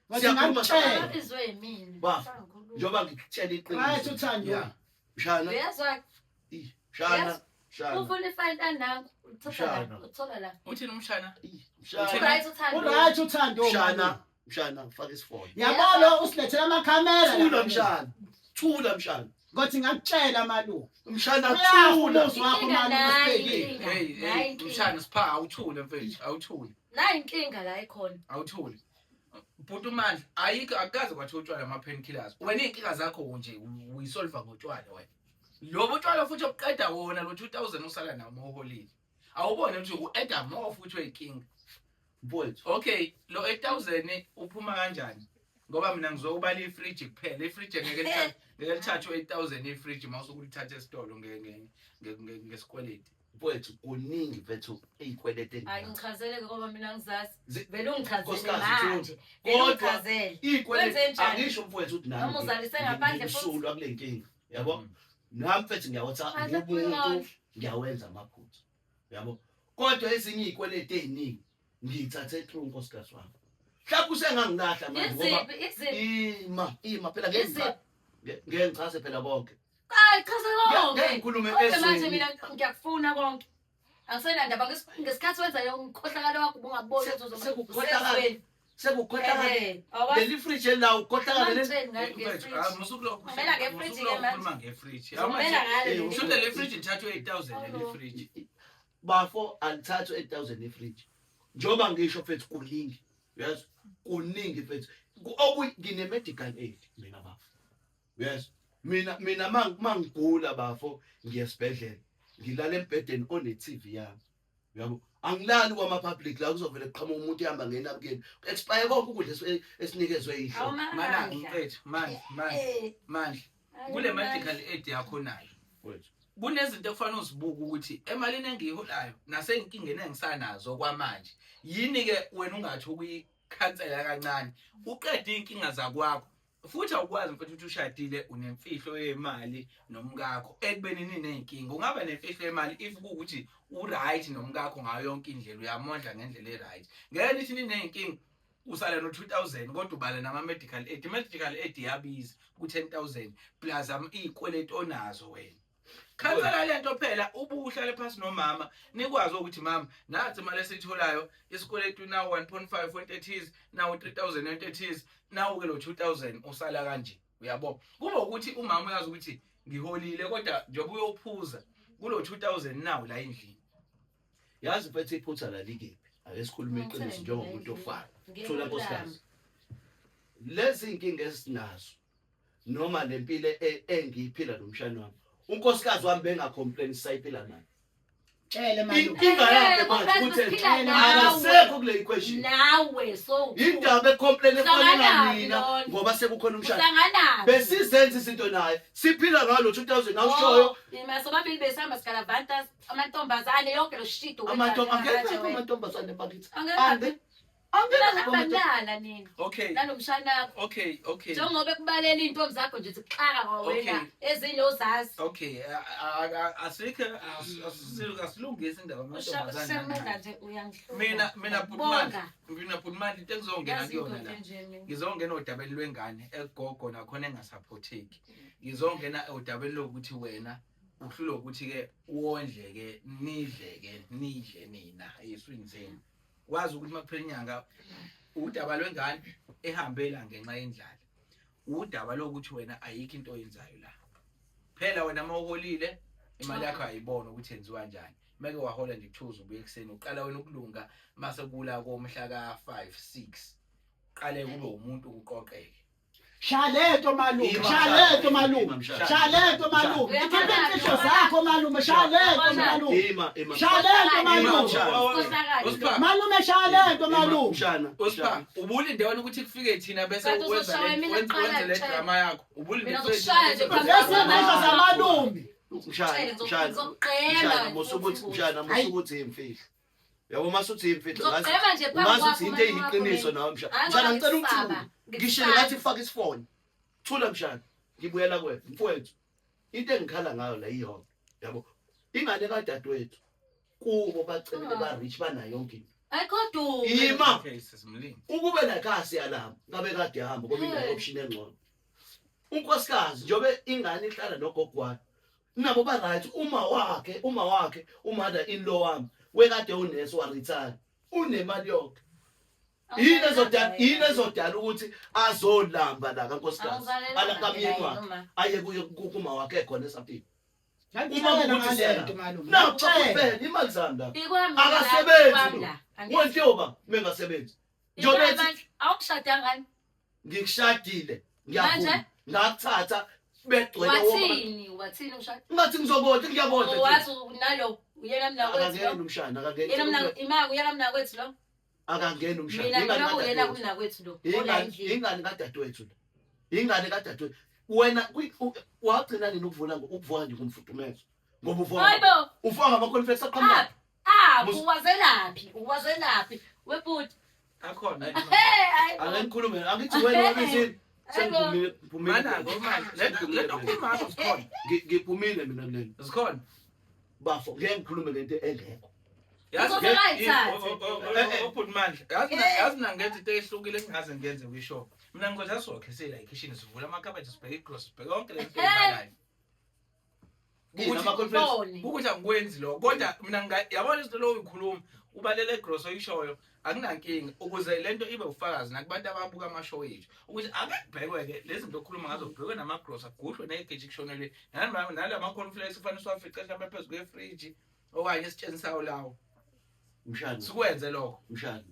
Speaker 6: Wathi
Speaker 1: Siyakhuluma
Speaker 6: ngakutshela.
Speaker 3: abizwe yimini
Speaker 1: Baba, njoba ngikutshela
Speaker 6: Hayi
Speaker 1: iqiniso.
Speaker 6: uthando.
Speaker 2: Yeah.
Speaker 1: Mshana,
Speaker 3: uyazwa
Speaker 1: mshana.
Speaker 3: ufuna ifayila nangu
Speaker 1: Mshana.
Speaker 3: uthola la
Speaker 2: uthini umshana
Speaker 1: Mshana,
Speaker 3: right uthando
Speaker 6: Uright uthando.
Speaker 1: mshana, faka isifoni.
Speaker 6: Yabona usilethela amakhamera.
Speaker 1: Thula mshana. Thula mshana.
Speaker 6: Ngothi ngakutshela malume.
Speaker 1: Mshana
Speaker 6: Uyafuna
Speaker 1: thula.
Speaker 6: uzwa wakho malume usibhekile.
Speaker 2: hey mshana sipha awuthule mfethu awuthule
Speaker 3: la inkinga la ikhona
Speaker 2: awuthule bhuti uMandla ayikho akukaze kwathiwa utshwala ama-painkillers wena iy'nkinga zakho nje uyisolva ngotshwala wena lobo utshwala futhi obuqeda wona lo 2000 usala nawo moholile awubone ukuthi u-eda more futhi wey'nkinga
Speaker 1: Mfowethu.
Speaker 2: okay lo 8000 uphuma kanjani ngoba mina ngizokubala ifriji kuphela ifriji ngeke lithathe u-8000 ifriji uma usukulithatha esitolo ngesikweleti
Speaker 1: Mfowethu kuningi mfethu ey'kwelete
Speaker 3: hayi ngichazele ngoba mina ngizazi
Speaker 1: Zi-
Speaker 3: vele ungichazele
Speaker 1: Nkosikazi,
Speaker 3: manje
Speaker 1: Kodwa
Speaker 3: ungichazele
Speaker 1: iy'kwelete
Speaker 3: Wenzenjani?
Speaker 1: angisho mfowethu ukuthi
Speaker 3: Noma uzalise ngaphandle futhi?
Speaker 1: ngimsulwa kule nkinga. Yabo? Nami mfethu ngiyawathatha
Speaker 3: Phandle
Speaker 1: ngumuntu
Speaker 3: kuyiwona.
Speaker 1: ngiyawenza amaphutha. Yabo? Kodwa ezinye iy'kwelete ey'ningi ngiyithathe through unkosikazi wami. Mhlawumbe usengangilahla manje ngoba
Speaker 3: iziphi
Speaker 1: ima phela
Speaker 3: Iziphi?
Speaker 1: ngeke ngichaze phela bonke.
Speaker 3: hayi chaza konke
Speaker 1: Ngeke ngikhulume
Speaker 3: Kodwa manje
Speaker 1: ezweni.
Speaker 3: mina ngiyakufuna konke angisenandaba ngesikhathi wenza yo ngikhohlakala wakho ubungaboni
Speaker 1: Sekukhohlakala. Sekukhohlakala. Leli fridge elawo ukhohlakala
Speaker 2: musukukhuluma ngefriji ushule le friji lithathwe 8000 le friji
Speaker 1: bafo alithathu 8000 efridge njoba ngisho mfethu kuningi yes kuningi mfethu ngine medical aid mina bafo yes mina mangigula bafo ngiyesibhedlela ngilala embedeni one TV yami yabo angilali kwama public la kuzovela kuqhamuka umuntu ehamba ngenabukeni expire konke ukudla esinikezwe yihlo
Speaker 2: mana mfethu manje kule medical aid yakho nayo
Speaker 1: mfethu
Speaker 2: kunezinto ekufanele uzibuke ukuthi emalini engiyiholayo nasey'nkingeni engisanazo kwamanje yini ke wena ungathi ukuyikhansela kancane uqede iy'nkinga zakwakho futhi awukwazi mfethu ukuthi ushadile unemfihlo yemali nomkakho ekubeni niney'nkinga ungaba nemfihlo yemali if kuwukuthi u-right nomkakho ngayo yonke indlela uyamondla ngendlela e-right ngeke nithi niney'nkinga usala no-2000 kodwa ubala nama-medical aid i-medical aid iyabiza ku-10000 plus iy'kweleti onazo wena khansela lento phela ubuhlale phansi nomama nikwazi ukuthi mama nathi imali esitholayo isikweletu nawo 1.5 went-30s nawo 3000 went-30s nawo ke lo 2000 usala kanje uyabona kube ukuthi umama uyazi ukuthi ngiholile kodwa njengoba uyophuza kulo 2000 nawo la endlini
Speaker 1: yazi mfethu iphutha la likephi ake sikhulume iqiniso njengomuntu ofana thola nkosikazi lezi inkinga esinazo noma lempilo engiyiphila nomshana wami unkosikazi wami bengacomplain sayiphila nayo
Speaker 6: Tshele malume.
Speaker 1: inkinga yakhe manje ukuthi akasekho kule equation
Speaker 3: nawe so
Speaker 1: indaba ecomplain efana
Speaker 3: Uhlangana
Speaker 1: mina
Speaker 3: lona.
Speaker 1: ngoba sekukhona umshado
Speaker 3: uhlangana
Speaker 1: besizenza izinto naye siphila ngalo 2000 awushoyo
Speaker 3: sobabili besihamba sikalavantas amantombazane yonke lo shito
Speaker 1: amantombazane bakithi ande
Speaker 3: angela nina
Speaker 2: okay
Speaker 3: nanomshana
Speaker 2: okay
Speaker 3: njengoba ekubalela iy'ntombi zakho nje zixaka kwawena ezinye ozazi
Speaker 2: okay asikho asilungise indaba amantombazane
Speaker 3: ushemela nje uyangihlula
Speaker 2: mina Phumani into engizongena kuyona la ngizongena odabeni lwengane egogo nakhona engasaphotheki ngizongena odabeni lokuthi wena uhlule ukuthi ke uwondle ke nidle nina eswini zenu wazi ukuthi makuphela inyanga udaba lwengane ehambela ngenxa yendlala udaba lokuthi wena ayikho into oyenzayo la phela wena mawuholile imali yakho ayibona ukuthi yenziwa kanjani meke wahola nje kuthuza ubuye ekseni uqala wena ukulunga mase kula komhla ka 5 6 qale kube umuntu uqoqeke
Speaker 6: Shaleto malume, shaleto malume, shaleto malume. Ikhiphe imfihlo zakho malume, shaleto malume. Shaleto malume. Malume shaleto malume.
Speaker 2: Usipha ubulindewana ukuthi kufike thina bese
Speaker 3: Kanti
Speaker 2: wenza
Speaker 3: uzoshaya mina kuqala
Speaker 2: le
Speaker 3: kuthela.
Speaker 2: drama yakho. Ubulinde
Speaker 3: Mina ngizokushaya nje phambi
Speaker 6: Lezimfihlo zamalume.
Speaker 3: Ngizokuqela
Speaker 1: musukuthi imfihlo. Yabo masuthi imfihlo.
Speaker 3: Ngizokuqela nje phambi
Speaker 1: Masuthi
Speaker 3: kwakho,
Speaker 1: into eyiqiniso nawe mshana. Mshana ngicela ukuthula. Ngishilo ngathi faka isifoni. Thula mshana. Ngibuyela kwena mfowethu. Into engikhala ngayo la iyona. Yabo. Ingane kadadewethu. Kubo bacelile ba rich banayo yonke into.
Speaker 3: Ayikho
Speaker 1: Ima.
Speaker 2: Okay sisimlini.
Speaker 1: Ukube nekhasi yalapha ngabe kade hamba ngoba ina option engcono. Unkosikazi njobe ingane ihlala nogogo wakhe. Nabo ba right uma wakhe umother in law wami wekade unesi wa retire unemali yonke. Yini ezodala ukuthi azolamba la kankosikazi ala kamyeni wakhe aye kuma wakhe khona esaphila.
Speaker 6: Ngicela ngalento malume.
Speaker 1: Na kuphela imali zami la. Akasebenzi. Wontoba mengasebenzi. Njobethi
Speaker 3: awukushada ngani?
Speaker 1: ngikushadile ngiyavuma ngakuthatha begcwele
Speaker 3: Wathini ushada?
Speaker 1: ngathi ngizoboda ngiyaboda nje.
Speaker 3: Wathi nalo uyena mina kwethu
Speaker 1: Akangena
Speaker 3: lo.
Speaker 1: umshana
Speaker 3: Yena mina
Speaker 1: akangena
Speaker 3: imali uyena mina kwethu lo.
Speaker 1: akangena umshana
Speaker 3: Mina mina uyena
Speaker 1: kadadewethu.
Speaker 3: kumina kwethu lo.
Speaker 1: Ingane kadadewethu ingane kadadewethu wena wagcina nini ukuvuka nje kumfudumezo ngoba uvuka
Speaker 3: Hayibo.
Speaker 1: uvuka ngama-conflicts aqhamuka
Speaker 3: uwazelaphi webhuti.
Speaker 2: Akhona.
Speaker 3: Hayibo.
Speaker 1: angikhulume angithi wena wabizini
Speaker 2: Mana ngomanje le dokhuluma sikhona.
Speaker 1: ngiphumile mina kulelo
Speaker 2: Sikhona.
Speaker 1: bafo ngeke ngikhulume lento engekho.
Speaker 2: Ophut mandla. Yazi mina ngenza into ehlukile engaze ngenze kwishow. Mina ngikwenza sokhe sila ekitchen sivula amakhabethi sibheke igross sibheke yonke le nto ebalayo. Ukuthi angikwenzi lokho kodwa mina yabona izinto lo uyikhuluma ubalele gross oyishoyo akunankinga ukuze lento ibe ufakazi nakubantu ababuka amashow ethu ukuthi akubhekweke lezi zinto okhuluma ngazo ubhekwe namagross agushwe negijiction nalama cornflakes kufanele siwafice mhlawumbe phezulu kwefridge okanye isitshenisayo lawo
Speaker 1: Mshana
Speaker 2: sikwenze lokho
Speaker 1: mshana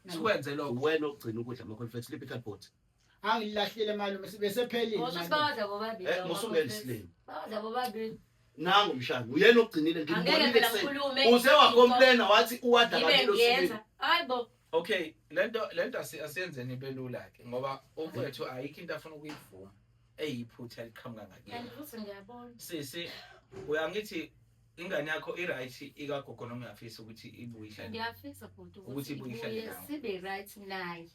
Speaker 2: sikwenze lokho
Speaker 1: wena ogcina ukudla ama-conflicts lipi cardboard
Speaker 6: Angilahlile malume sibe sephelile.
Speaker 3: Bawudla bobabili.
Speaker 1: musungelisile
Speaker 3: Bawudla bobabili.
Speaker 1: nangu mshana uyena ogcinile
Speaker 3: Angeke
Speaker 1: ngibonile
Speaker 3: phela
Speaker 1: kuseni
Speaker 3: ngikhulume.
Speaker 1: uze wacomplaina wathi uwada kabilo
Speaker 3: Ngibengenza. Hayibo.
Speaker 2: okay lento asiyenzeni belula ke ngoba umfethu ayikho into afuna ukuyivuma eyiphutha liqhamuka ngakini
Speaker 3: Angifuthi ngiyabona.
Speaker 2: sisi uyangithi ingane yakho iright ikagogo noma uyafisa ukuthi ibuye ihlale
Speaker 3: Ngiyafisa futhi
Speaker 2: Ukuthi ibuye ihlale nawe.
Speaker 3: sibe right naye.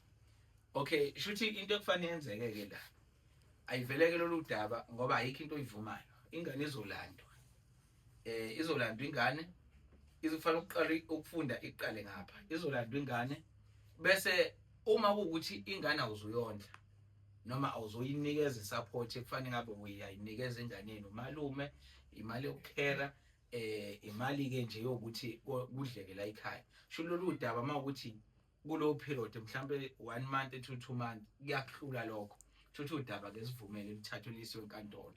Speaker 2: okay shuthi into ekufanele yenzeke ke la ayiveleke lolu daba ngoba ayikho into oyivumayo ingane izolandwa izolandwa ingane izofanele ukuqala ukufunda iqale ngapha izolandwa ingane bese uma kuukuthi ingane awuzuyondla noma awuzoyinikeza support ekufanele ngabe uyayinikeza enganeni umalume imali yokukhera imali ke nje yokuthi kudleke la ekhaya sho lolu daba mawukuthi kulo period mhlambe 1 month to 2 months kuyakhula lokho shuthi udaba ke sivumele lithathwe lisiwe enkantolo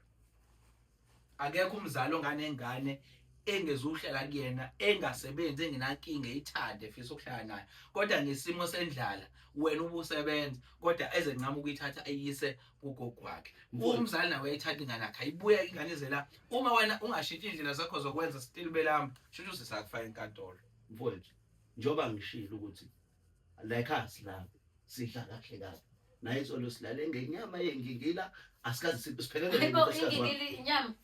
Speaker 2: akekho umzali onganengane engezuhlala kuyena engasebenzi engenankinga ithande efisa ukuhlala naye kodwa ngesimo sendlala wena ubusebenza kodwa eze nqama ukuyithatha ayise kugogo wakhe umzali nawe ayithatha ingane yakhe ayibuye ingane izela uma wena ungashintshi indlela zakho zokwenza still belamba shuthi usisakufaka enkantolo
Speaker 1: mfowethu njoba ngishilo ukuthi la ekhasi lapho sidla kahle kahle naye izolo silale ngenyama yengingila asikazi siphekele
Speaker 3: Hayibo ingigili inyama.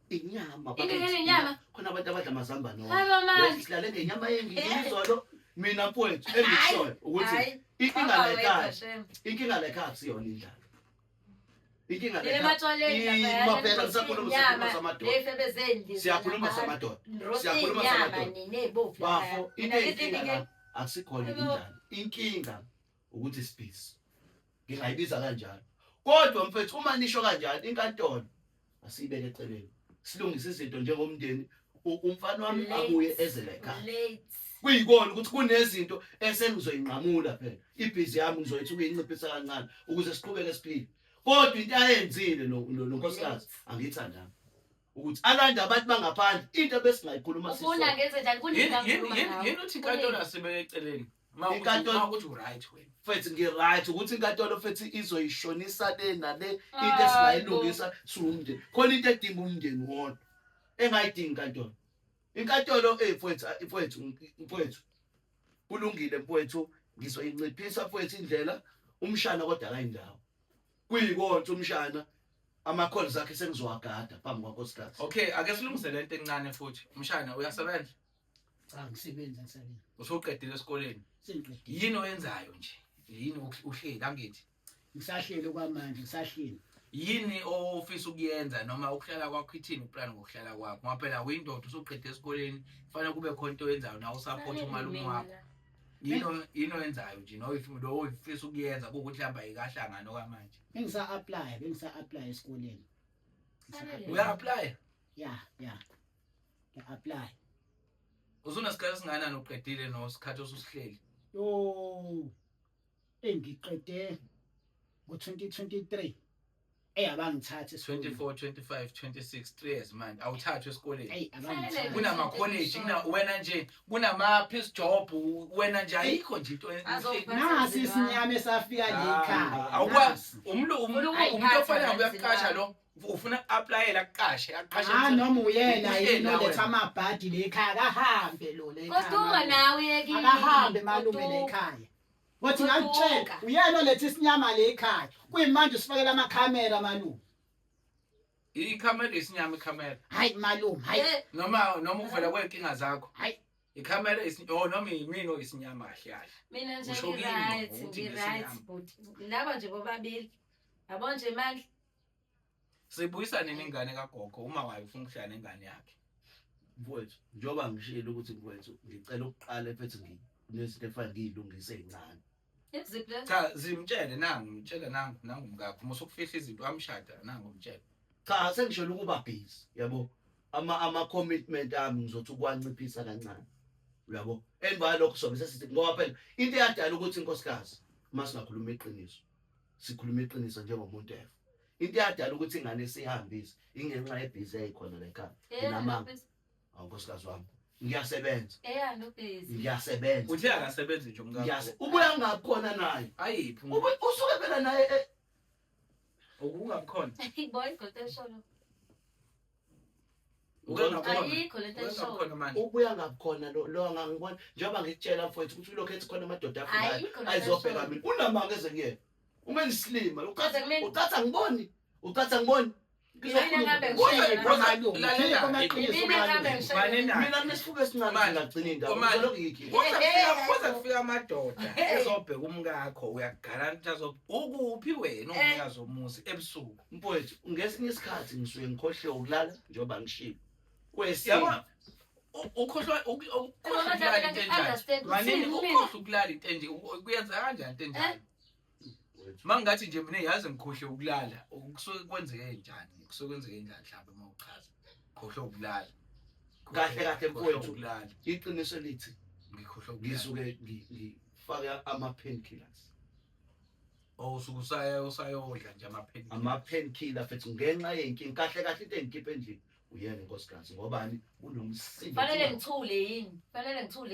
Speaker 1: inyama
Speaker 3: Ingigili inyama.
Speaker 1: khona abantu abadla amazambane
Speaker 3: Hayibo manje.
Speaker 1: silale ngenyama yengingila izolo mina mfowethu engishoyo ukuthi inkinga la ekhaya inkinga la ekhaya siyona indlala inkinga la ekhaya imapela sisakhuluma samadoda siyakhuluma samadoda siyakhuluma samadoda bafo into inkinga la akusikhona indlala inkinga ukuthi sibhizi ngingayibiza kanjalo kodwa mfethu uma nisho kanjalo inkantolo asiyibeke eceleni silungisa izinto njengomndeni umfana wami abuye ezela ekhaya kuyikona ukuthi kunezinto esengizoyinqamula phela ibhizi yami ngizoyithi ukuyinciphisa kancane ukuze siqhubeke siphile kodwa into ayenzile nonkosikazi angiyithandanga ukuthi alanda abantu bangaphandle into besingayikhuluma
Speaker 3: Ufuna ngenze njani kunini
Speaker 2: yini uthi inkantolo asibeke eceleni
Speaker 1: Inkantolo
Speaker 2: ukuthi right wena.
Speaker 1: Mfethu ngi-right ukuthi inkantolo mfethu izoyishonisa le nale into esingayilungisa siwumndeni. Khona into edinga umndeni wodwa engayidingi inkantolo. Inkantolo mfethu kulungile mfethu ngizoyinciphisa mfethu indlela umshana kodwa akayindawo. Kuyikonke umshana ama-calls akhe sengizowagada phambi kwankosikazi.
Speaker 2: Okay, ake silungise lento encane futhi. Umshana uyasebenza?
Speaker 6: Cha ngisebenza ngisebenza.
Speaker 2: Usuqedile esikoleni?
Speaker 6: Sengiqedile.
Speaker 2: Yini oyenzayo nje? Yini uhleli angithi?
Speaker 6: Ngisahlele kwamanje ngisahlele.
Speaker 2: Yini ofisa ukuyenza noma ukuhlala kwakho ithini uplan ngokuhlala kwakho? Ngoba phela uyindoda usuqedile esikoleni, kufanele kube khona into oyenzayo nawe usupport umalume wakho. Yini oyenzayo nje no ufisa ukuyenza ukuthi hamba ikahlangana okwamanje?
Speaker 6: Bengisa-apply esikoleni.
Speaker 2: Uya-apply?
Speaker 6: Ya. Ngi-apply.
Speaker 2: Usunesikhathi esingakanani uqedile nosikhathi osusihleli?
Speaker 6: Engiqede ngo-2023. Abangithatha esikoleni.
Speaker 2: 24, 25, 26, 3 years manje. Awuthathwe esikoleni.
Speaker 6: Abangithatha.
Speaker 2: Kunama college, wena nje, kunama piece job, wena nje ayikho nje into
Speaker 6: Nasi isinyama esafika lekhaya.
Speaker 2: Awukwazi umuntu ofanele uyaqasha lo ufuna applyela kuqashe
Speaker 6: noma uyena yini oletha amabhadi lekhaya akahambe lo lekhaya.
Speaker 3: Kodwa nawe yeki.
Speaker 6: Akahambe malume lekhaya. Wathi ngakutshela uyena oletha isinyama lekhaya. Kuyimanje usifakela amakhamera malume.
Speaker 2: Ikhamera isinyama ikhamera.
Speaker 6: Hayi malume, hayi.
Speaker 2: Noma uvela kwenkinga zakho.
Speaker 6: Hayi.
Speaker 2: Ikhamera noma yimino isinyama kahle kahle.
Speaker 3: Mina nje ngi-right but laba nje bobabili. Yabo nje manje
Speaker 2: Sibuyisane nengane kagogo uma wayefuna ukuhlala nengane yakhe.
Speaker 1: Mfowethu, njoba ngishilo ukuthi mfowethu ngicela ukuqala mfethu nginezinto efana ngiyilungise ezincane.
Speaker 2: Cha, zimtshele nangu umkakho. Musukufihla izinto amshada nangu umtshele.
Speaker 1: Cha, sengisholo ukuba busy, yabo. Ama commitment ami ngizothi ukwanciphisa kancane. Uyabo? Emva lokho sobe sesithi ngoba phela into eyadala ukuthi inkosikazi masingakhuluma iqiniso. Sikhuluma iqiniso njengomuntu efa. Into eyadala ukuthi ingane sihambise ingenxa yebhizi eyikhona lekhaya. Inamanga. Awunkosikazi wami. Ngiyasebenza.
Speaker 3: no busy.
Speaker 1: Ngiyasebenza.
Speaker 2: Uthi akasebenzi nje umkakho.
Speaker 1: Ubuya ngakhona naye.
Speaker 2: Ayiphi?
Speaker 1: Usuke phela naye
Speaker 2: ukungakhona.
Speaker 3: Boy kodwa
Speaker 2: Ayikho lento eshoyo manje.
Speaker 1: Ubuya ngakhona lo ngangibona njengoba ngikutshela mfowethu ukuthi lokho ethi khona amadoda afikayo ayizobheka mina. Unamanga ezekuyena. Uma silima uqatha ngiboni. Mina nesifuke esincane ngagcina indaba.
Speaker 2: Kuze kufika amadoda ezobheka umkakho uyagaranta ukuphi wena umnikazi womuzi ebusuku.
Speaker 1: Mfowethu ngesinye isikhathi ngisuke ngikhohle ukulala njengoba ngishilo. Kwesiyama
Speaker 2: ukhohlwa ukulala into enjani? Manini ukhohlwa ukulala into enje kuyenza kanjani into enjani? Mangathi nje mina yazi ngikhohle ukulala kusuke kwenzeke njani? Kusuke kwenzeke njani mhlawumbe uma uchaza khohle ukulala.
Speaker 1: Kahle mfowethu ukulala. Iqiniso lithi
Speaker 2: ngikhohle ukulala.
Speaker 1: Ngisuke ngifaka ama-painkillers.
Speaker 2: Usuke usayodla nje ama-painkillers.
Speaker 1: Ama-painkiller mfethu ngenxa yenkinga kahle into engikhiphe endlini. Uyena inkosikazi ngobani unomsindo.
Speaker 3: Fanele ngithule.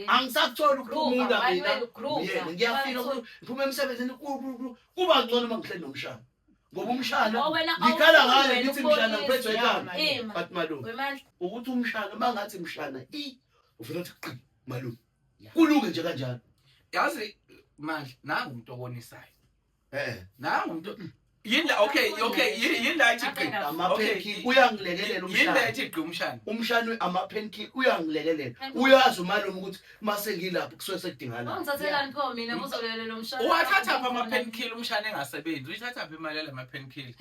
Speaker 1: Angisakuthola ukukhuluma mina. Ngiyafika ngiphuma emsebenzini kuba ngcono mangihleli nomshana. Ngoba umshana ngikhala ngayo ngithi mshana ngiphethwe ekhaya. But malume ukuthi umshana mangathi mshana uvela uthi qi malume. Kulunge nje kanjalo.
Speaker 2: Yazi manje nangu umuntu obonisayo. Nangu umuntu yinda yinda ethi
Speaker 1: ama-painkiller uyangilekelela umshana.
Speaker 2: Yinda ethi umshana.
Speaker 1: Umshana ama-painkiller uyangilekelela. Uyazi umalume ukuthi mase ngilapho kusuke sekudingana.
Speaker 3: Ungithathelani pho mina uzolelela umshana.
Speaker 2: Uwathatha apha ama-painkiller umshana engasebenzi. Uyithatha apha imali yala ama-painkiller.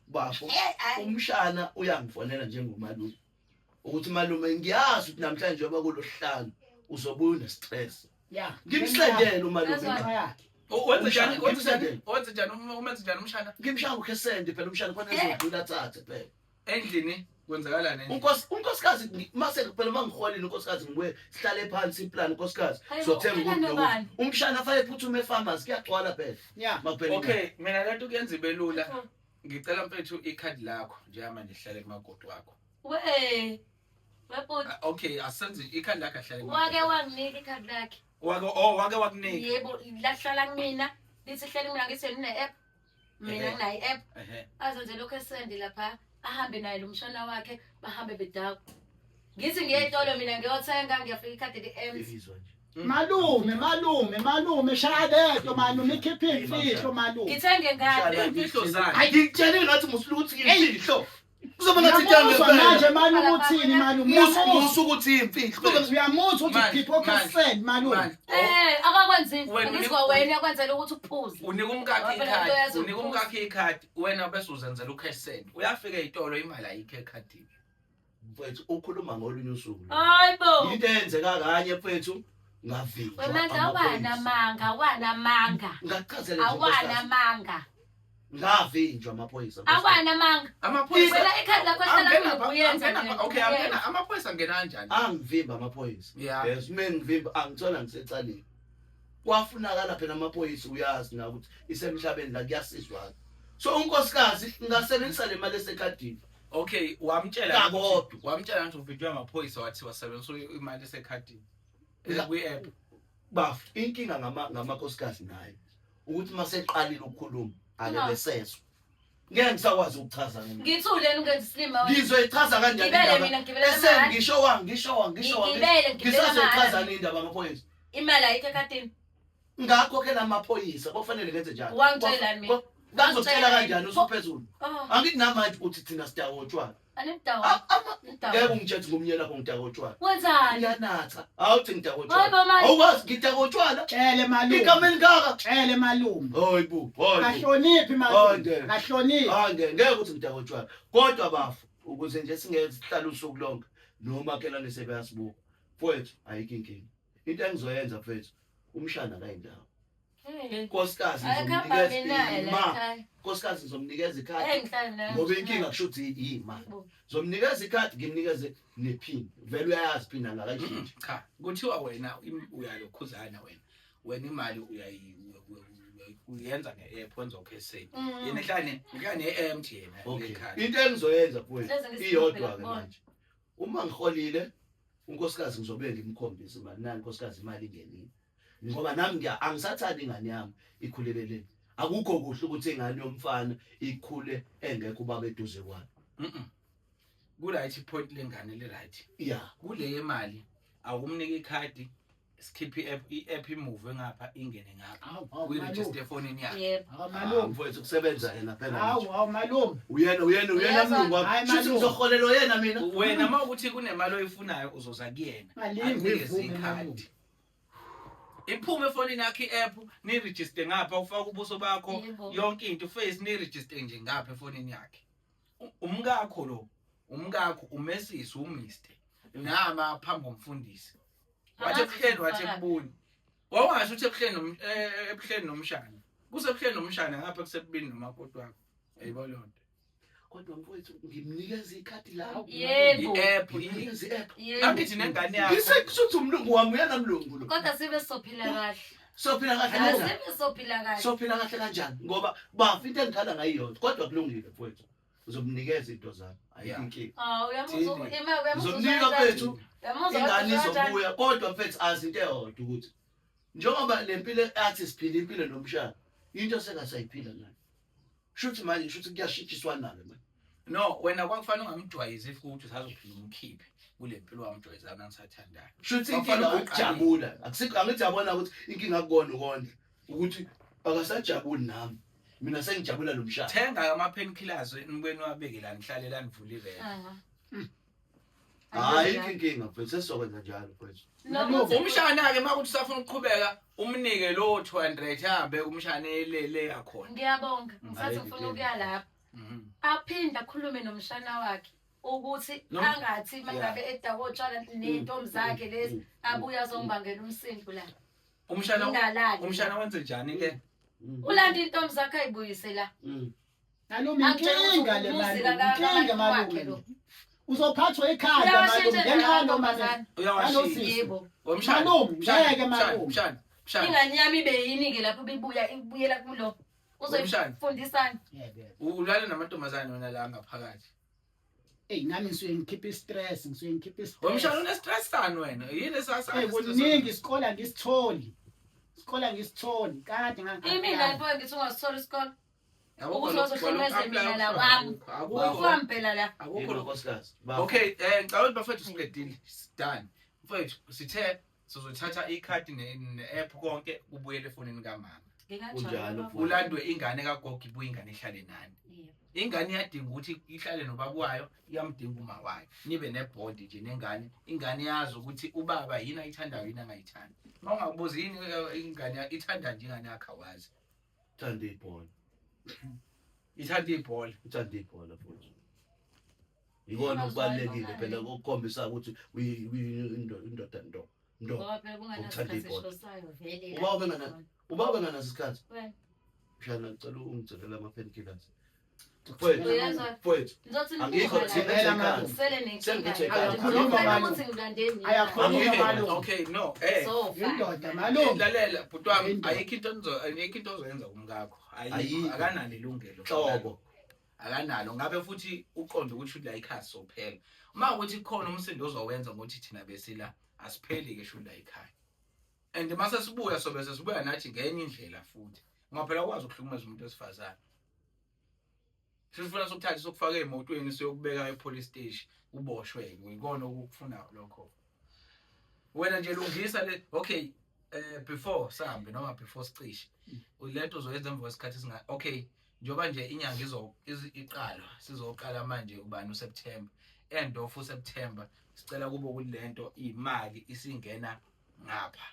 Speaker 1: Bafo. Umshana uyangifonela njengomalume. Ukuthi malume ngiyazi ukuthi namhlanje njengoba kulohlanu uzobuya une-stress. Ngimsendele umalume. Wenze njani umshana? Ngimshaya ukhesende phela umshana khona ezodlula athathe phela.
Speaker 2: Endlini kwenzakalani?
Speaker 1: Unkosikazi mase phela mangiholile unkosikazi ngibuye sihlale phansi iplan unkosikazi. Sothenga ukuthi umshana afanele ephuthume e-pharmacy kuyagcwala phela.
Speaker 2: Okay, mina lento kuyenza ibelula. Ngicela mfethu ikhadi lakho njengamanje lihlale kumagodo wakho.
Speaker 3: Webhuti.
Speaker 2: Okay, asenze ikhadi lakho ahlale.
Speaker 3: Wake wanginika ikhadi lakhe.
Speaker 2: wake wakunika.
Speaker 3: Yebo, lahlala kumina. Lithi hleli mina ngithi ngine-app. Mina nginayo i-app. Azenze lokho esendi lapha. Ahambe naye lo mshana wakhe bahambe bedakwa. Ngithi ngiye etolo mina ngiyothenga ngiyafika ikhadi le-empty.
Speaker 6: Malume shaleto malume ikhiphe imfihlo malume.
Speaker 3: Ngithenge ngani?
Speaker 2: Imfihlo zakhe.
Speaker 1: Ayikutshele ngathi musulu ukuthi imfihlo. Kuzoba ngathi
Speaker 6: manje malume uthini malume?
Speaker 1: musu ukuthi imfihlo.
Speaker 6: Uyamuzwa ukuthi ikhiphe okesend malume.
Speaker 3: Akakwenzini. Ngizwa wena yakwenzela ukuthi uphuze.
Speaker 2: Unika umkakhe ikhadi, wena bese uzenzela ucash send. Uyafika ezitolo imali ayikho ekhadini.
Speaker 1: Mfethu ukhuluma ngolunye usuku.
Speaker 3: Hayibo.
Speaker 1: Into eyenzeka kanye mfethu ngavinjwa.
Speaker 3: Wemandla awana manga.
Speaker 1: Ngachazela nje.
Speaker 3: Awana manga.
Speaker 1: Ngavinjwa amaphoyisa.
Speaker 3: Awana manga.
Speaker 2: Amaphoyisa
Speaker 3: Wena ikhadi lakho hlala kuyenza.
Speaker 2: Okay, amaphoyisa angena kanjani?
Speaker 1: Angivimba amaphoyisa. Yes, mina ngivimba angithola ngisecaleni. Kwafunakala phela amaphoyisa uyazi na ukuthi isemhlabeni la kuyasizwa. So unkosikazi ngasebenzisa le mali esekhadini.
Speaker 2: Okay, wamtshela ukuthi uvidwe amaphoyisa wathi wasebenzisa imali esekhadini. Kwi-app.
Speaker 1: Baf, inkinga ngamakosikazi naye ukuthi maseqalile ukukhuluma alele seso. Ngeke ngisakwazi ukuchaza mina.
Speaker 3: Ngithuleni ungenza islima wena.
Speaker 1: Ngizoyichaza kanjani indaba? Bese ngisho ngisazochaza indaba amaphoyisa.
Speaker 3: Imali ayikho ekhadini.
Speaker 1: Ngakho ke lamaphoyisa kufanele ngenze njalo.
Speaker 3: Wangitshela mina.
Speaker 1: Ngazotshela kanjani usuphezulu? Angithi namanje uthi thina sidakotshwana.
Speaker 3: Anemdawa.
Speaker 1: Ngeke ungitshethi ngumnyela lapho ngidakotshwana.
Speaker 3: Wenzani?
Speaker 1: Ngiyanatha. Awuthi ngidakotshwana.
Speaker 3: Hayibo manje.
Speaker 1: Awukwazi ngidakotshwana.
Speaker 6: Tshele malume.
Speaker 1: Ikameni ngaka.
Speaker 6: Tshele malume.
Speaker 1: Hayibo.
Speaker 6: Kahloniphi malume. Kahloniphi.
Speaker 1: Ngeke ukuthi ngidakotshwana. Kodwa bafu ukuze nje singezihlala usuku lonke nomakhelwane sebeyasibuka. Mfowethu ayikho inkinga. Into engizoyenza mfethu umshana la indawo. Nkosikazi ngizomnikeza ikhadi ngoba inkinga kusho ukuthi yimali. Ngizomnikeza ikhadi ngimnikeze nephini. Vele uyayazi phini angakayishintsha.
Speaker 2: Cha, kuthiwa wena uyalokhuzana wena imali uyenza nge-app wenza ucash. Yena ehlane ne-empty yena ekhaya.
Speaker 1: Into engizoyenza mfowethu iyodwa ke manje. Uma ngiholile unkosikazi ngizobe ngimkhombisa imali nani nkosikazi imali ingenile. Ngoba nami angisathanda ingane yami ikhulelele. Akukho kuhle ukuthi ingane yomfana ikhule engekho ubaba eduze kwayo.
Speaker 2: Ku-right point lengane le-right.
Speaker 1: Yeah.
Speaker 2: Kule imali akumnika ikhadi sikhiphe i-app imove ngapha ingene ngapha. Uyiregister efonini yakhe.
Speaker 3: Yebo.
Speaker 6: Malume.
Speaker 1: Mfowethu kusebenza yena phela.
Speaker 6: Hawu malume.
Speaker 1: Uyena mlungu wakho. Shuthi ngizoholela yena mina.
Speaker 2: Wena mawukuthi kunemali oyifunayo uzoza kuyena. Anikeze ikhadi. Iphume efonini yakhe i-app ni-register ngapha ufaka ubuso bakho yonke into face ni-register nje ngapha efonini yakhe. Umkakho umesisi umiste nama phambi komfundisi. Wathi kubuni. Wawangasho ukuthi ebuhleni nomshana. Kusebuhleni nomshana ngapha kusebubini nomakoti wakho. Yebo lonto.
Speaker 1: Kodwa mfowethu ngimnikeza ikhadi lawo.
Speaker 3: Yebo.
Speaker 2: I-app angithi nengane yakho.
Speaker 1: Ngisekuthi umlungu wami uyena mlungu lo.
Speaker 3: Kodwa sibe sophila kahle.
Speaker 1: Sophila kahle kanjani?
Speaker 3: Sibe sophila kahle.
Speaker 1: Sophila kahle kanjani? Ngoba bafi into engikhala ngayiyona kodwa kulungile mfowethu. Uzomnikeza into zami. Ayikho inkinga.
Speaker 3: Uyamuzwa
Speaker 1: Uzomnika mfethu. Ingane izobuya kodwa mfethu azi into eyodwa ukuthi njengoba lempilo athi siphila impilo nomshana into sengasayiphila nayo. Shuthi manje kuyashintshiswana nalo manje.
Speaker 2: No, wena kwakufanele ungamjwayizi futhi usazophila umkhiphe kule mpilo wamjwayizana ngisathandayo.
Speaker 1: Shuthi inkinga ukujabula. Angithi yabona ukuthi inkinga kukona ukondla ukuthi akasajabuli nami. Mina sengijabula lo mshana.
Speaker 2: Thenga ama painkillers nibweni wabeke la nihlalela nivule ivele.
Speaker 1: Hayi inkinga mfethu sesokwenza njalo mfethu.
Speaker 2: Umshana ke makuthi usafuna ukuqhubeka umnike lo 200 hambe umshana elele yakhona.
Speaker 3: Ngiyabonga. Ngisathi ngifuna ukuya lapha. Aphinda akhulume nomshana wakhe ukuthi angathi mangabe edakotshana nentombi zakhe lezi abuya zongibangela umsindo la.
Speaker 2: Umshana wenze njani ke?
Speaker 3: Ulanda intombi zakhe ayibuyise la.
Speaker 6: Malume inkinga le malume. Uzophathwa ekhaya malume ngenxa nomazana.
Speaker 3: Yebo.
Speaker 6: Malume ngeke malume.
Speaker 2: Mshana.
Speaker 3: Ingane yami ibe yini ke lapho ibuyela kulo. Uzoyifundisana.
Speaker 2: Ulala namantombazane wona la ngaphakathi.
Speaker 6: nami ngisuke ngikhipha i-stress
Speaker 2: Wemshana une-stress sani wena? Yini sasa?
Speaker 6: kuningi isikole ngisitholi kade
Speaker 3: Imina lapho ngithi ungasithola isikole.
Speaker 2: Yabo
Speaker 3: Ukuthi uzohlomeza mina la kwami. Ufa phela la.
Speaker 2: Akukho lo.
Speaker 1: Nkosikazi.
Speaker 2: Okay, ngicabanga ukuthi bafethu siqedile. Done. Mfethu sithe sizothatha ikhadi ne-app konke ubuyele efonini kamama.
Speaker 1: Kunjalo.
Speaker 2: Ulandwe ingane kagogo ibuye ingane ihlale nani. Ingane iyadinga ukuthi ihlale nobaba wayo, iyamdinga uma wayo. Nibe nebond nje nengane, ingane yazi ukuthi ubaba yini ayithandayo yini angayithandi. Mawungabuza yini ingane ithanda nje ingane yakhe awazi.
Speaker 1: Thanda ibhola.
Speaker 2: Ithanda ibhola.
Speaker 1: Uthanda ibhola futhi. Ikona okubalekile phela ukukhombisa ukuthi indoda ndo.
Speaker 3: Ngoba phela kunganasikhathi esihlosayo vele.
Speaker 1: Ubaba nganazo isikhathi.
Speaker 3: Wena.
Speaker 1: Mshana ngicela ungicela ama-painkillers.
Speaker 3: Uyazwa?
Speaker 1: Mfowethu.
Speaker 3: Ngizothi
Speaker 1: Angikho thina
Speaker 6: manje.
Speaker 3: sele nenkinga.
Speaker 6: Ayakhuluma
Speaker 3: Ukuthi ngidandeni.
Speaker 2: Okay, no.
Speaker 6: indoda malume
Speaker 2: Lalela bhuti wami, ayikho into ozoyenza kumkakho. Akanalo ilungelo.
Speaker 1: Hlobo.
Speaker 2: Akanalo. Ngabe futhi uqonde ukuthi la ikhaya sophela. Uma ukuthi khona umsindo ozowenza ngokuthi thina besila asipheli ke shula ikhaya. And mase sibuya sobe sesibuya nathi ngenye indlela futhi. Ngaphela ukwazi ukuhlumeza umuntu osifazana. Sifuna sokuthatha sokufaka emotweni siyokubeka epolice station uboshwe ngikona ukufuna lokho. Wena nje lungisa le okay before sambe noma before sicishe. Ulento uzoyenza emva kwesikhathi singa okay njoba nje inyanga iqala sizoqala manje ubani uSeptember end of September sicela kube kulento imali isingena ngapha.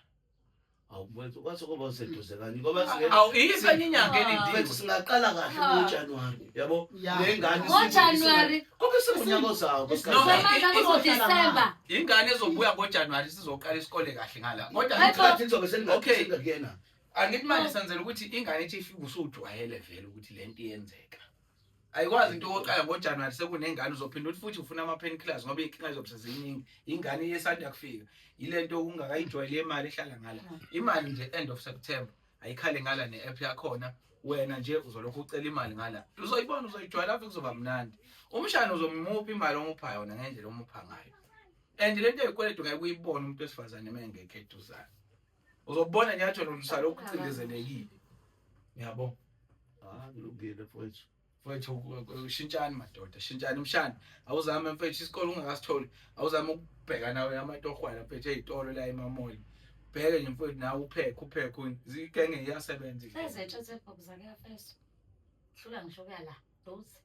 Speaker 1: Awubona kwathi kuba seduze kani ngoba
Speaker 2: ifa inyanga elidile
Speaker 1: singaqala kahle ngoJanuary yabo nengane
Speaker 3: ngoJanuary
Speaker 1: kube sekunyaka zawo
Speaker 3: December
Speaker 2: ingane ezobuya ngoJanuary sizoqala isikole kahle ngala kodwa
Speaker 1: isikhathi izobe selingakuyena
Speaker 2: angithi manje senzela ukuthi ingane ethi ifike usujwayele vele ukuthi lento iyenzeka ayikwazi into oqala ngoJanuary sekunengane uzophinda uthi futhi ufuna ama-painkillers ngoba inkinga izobe seziningi ingane iyesanda kufika ilento ungakayijwayele imali ehlala ngala imali nje end of September ayikhale ngala ne-app yakhona wena nje uzolokhu ucela imali ngala uzoyibona uzoyijwayela futhi kuzoba mnandi umshana uzomupha imali omupha yona ngendlela omupha ngayo and lento eyikweletu ngayikuyibona umuntu wesifazane mengekho eduzane uzobona nyathi wena usalokhu ucindezelekile yabo
Speaker 1: kulungile mfowethu
Speaker 2: mfowethu shintshani madoda shintshani mshana awuzame mfethu isikole ungakasitholi awuzame ukubheka nawe amatohwana mfethu ezitolo la emamoli bheke nje mfowethu nawe upheke zigenge iyasebenza
Speaker 3: ezethu zebhoku zake first hlula ngisho kuyala doze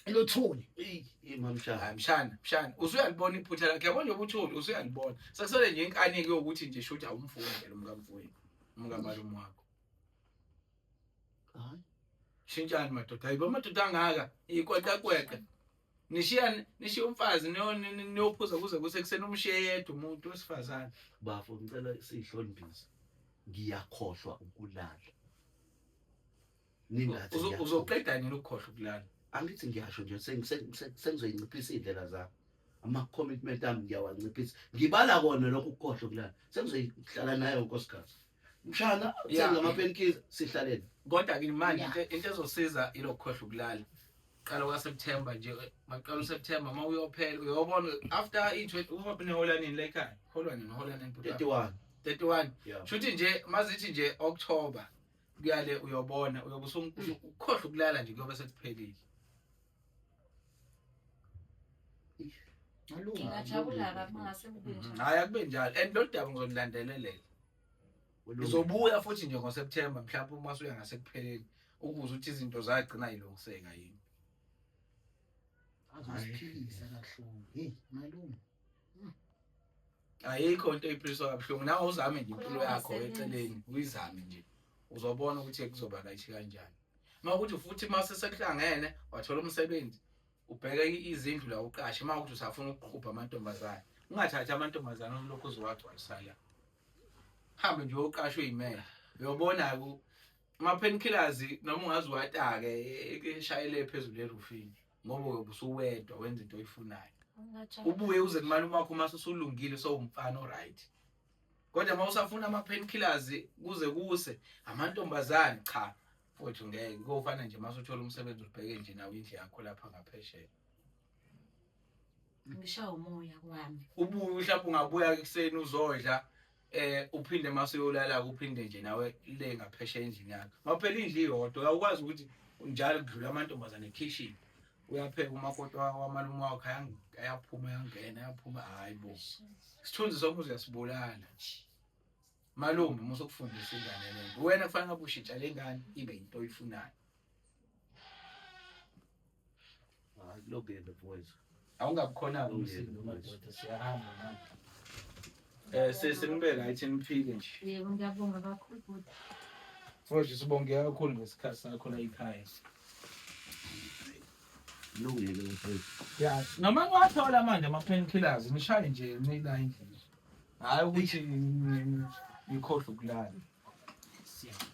Speaker 6: elothuli
Speaker 1: imamshana
Speaker 2: mshana usuyalibona iphutha lakhe yabona nje ubuthuli usuyalibona sekusele nje inkani ke ukuthi nje shutha umfundi lo mkamfowethu umkamalume wakho
Speaker 1: hayi
Speaker 2: shintshani madoda hayibo amadoda angaka ikweqeqweqe nishiya umfazi niyophuza kuze kusekuseni umshiye yedwa umuntu wesifazane
Speaker 1: bafo ngicela sihloniphise ngiyakhohlwa ukulala ningathi
Speaker 2: uzoqeda nini ukukhohlwa ukulala
Speaker 1: angithi ngiyasho nje sengizoyinciphisa indlela zami ama-commitment ami ngiyawanciphisa ngibala kona lokho ukukhohlwa ukulala sengizoyihlala nayo nkosikazi mshana uthenga ama-painkillers sihlalele
Speaker 2: kodwa ke manje into ezosiza ilokukhohlwa ukulala qala kwaSeptember nje maqala uSeptember mawuyophela uyobona after i20 uhope neholanini la ekhaya holanini 31 shuthi nje mazithi nje October kuyale uyobona ukukhohlwa ukulala nje kuyobe sekuphelile
Speaker 3: ngingajabula kabi mangase kube njalo
Speaker 2: hayi akube njalo and lo daba ngizolilandelelela uzobuya futhi nje ngoSeptember mhlawumbe uma usuya ngasekupheleni ukuze ukuthi izinto zagcina yilungiseka yini
Speaker 6: azosiphilisa kahlungu malume
Speaker 2: ayikho into eyiphiliswa kabuhlungu nawe uzame nje impilo yakho eceleni uyizame nje uzobona ukuthi kuzoba right kanjani mawukuthi futhi mase sekuhlangene wathola umsebenzi ubheke izindlu la uqashe mawukuthi usafuna ukuqhubha amantombazane ungathathi amantombazane lokho uzowagcwalisala hambe nje uqashwe imela uyobona ku ama-painkillers noma ungaziwata ke eshayele phezulu erufini ngoba ubusuwedwa wenza into oyifunayo ubuye uze kumali wakho mase usulungile sowumfana oright kodwa mawusafuna ama-painkillers kuze kuse amantombazane cha futhi ngeke kofana nje mase uthola umsebenzi ubheke nje nawe indle yakho lapha ngaphesheya.
Speaker 3: Ngishaya umoya kwami.
Speaker 2: Ubuye mhlawumbe ungabuya ekseni uzodla uphinde mase uyolala uphinde nje nawe le ngaphesheya endlini yakho. Ngaphela indlu iyodwa awukwazi ukuthi njalo kudlula amantombazane ekitchen. Uyapheka umakoti wamalume wakho ayaphuma ayaphuma hayibo. Isithunzi somuzi uyasibulala. Malume musokufundisa ingane lento. Wena kufanele ubushintsha lengane ibe into oyifunayo.
Speaker 1: Kulungile mfowethu.
Speaker 2: Awungabukhona umsindo madoda siyahamba manje. Sesingibeka right niphile nje.
Speaker 3: Yebo ngiyabonga kakhulu futhi.
Speaker 2: Futhi sibongeka kakhulu ngesikhathi sakho la ekhaya.
Speaker 1: Kulungile mfowethu.
Speaker 2: Ya, noma ngiwathola manje ama-painkillers nishaye nje nila endlini. Hayi ukuthi ngikhohle ukulala.
Speaker 6: Siyabonga.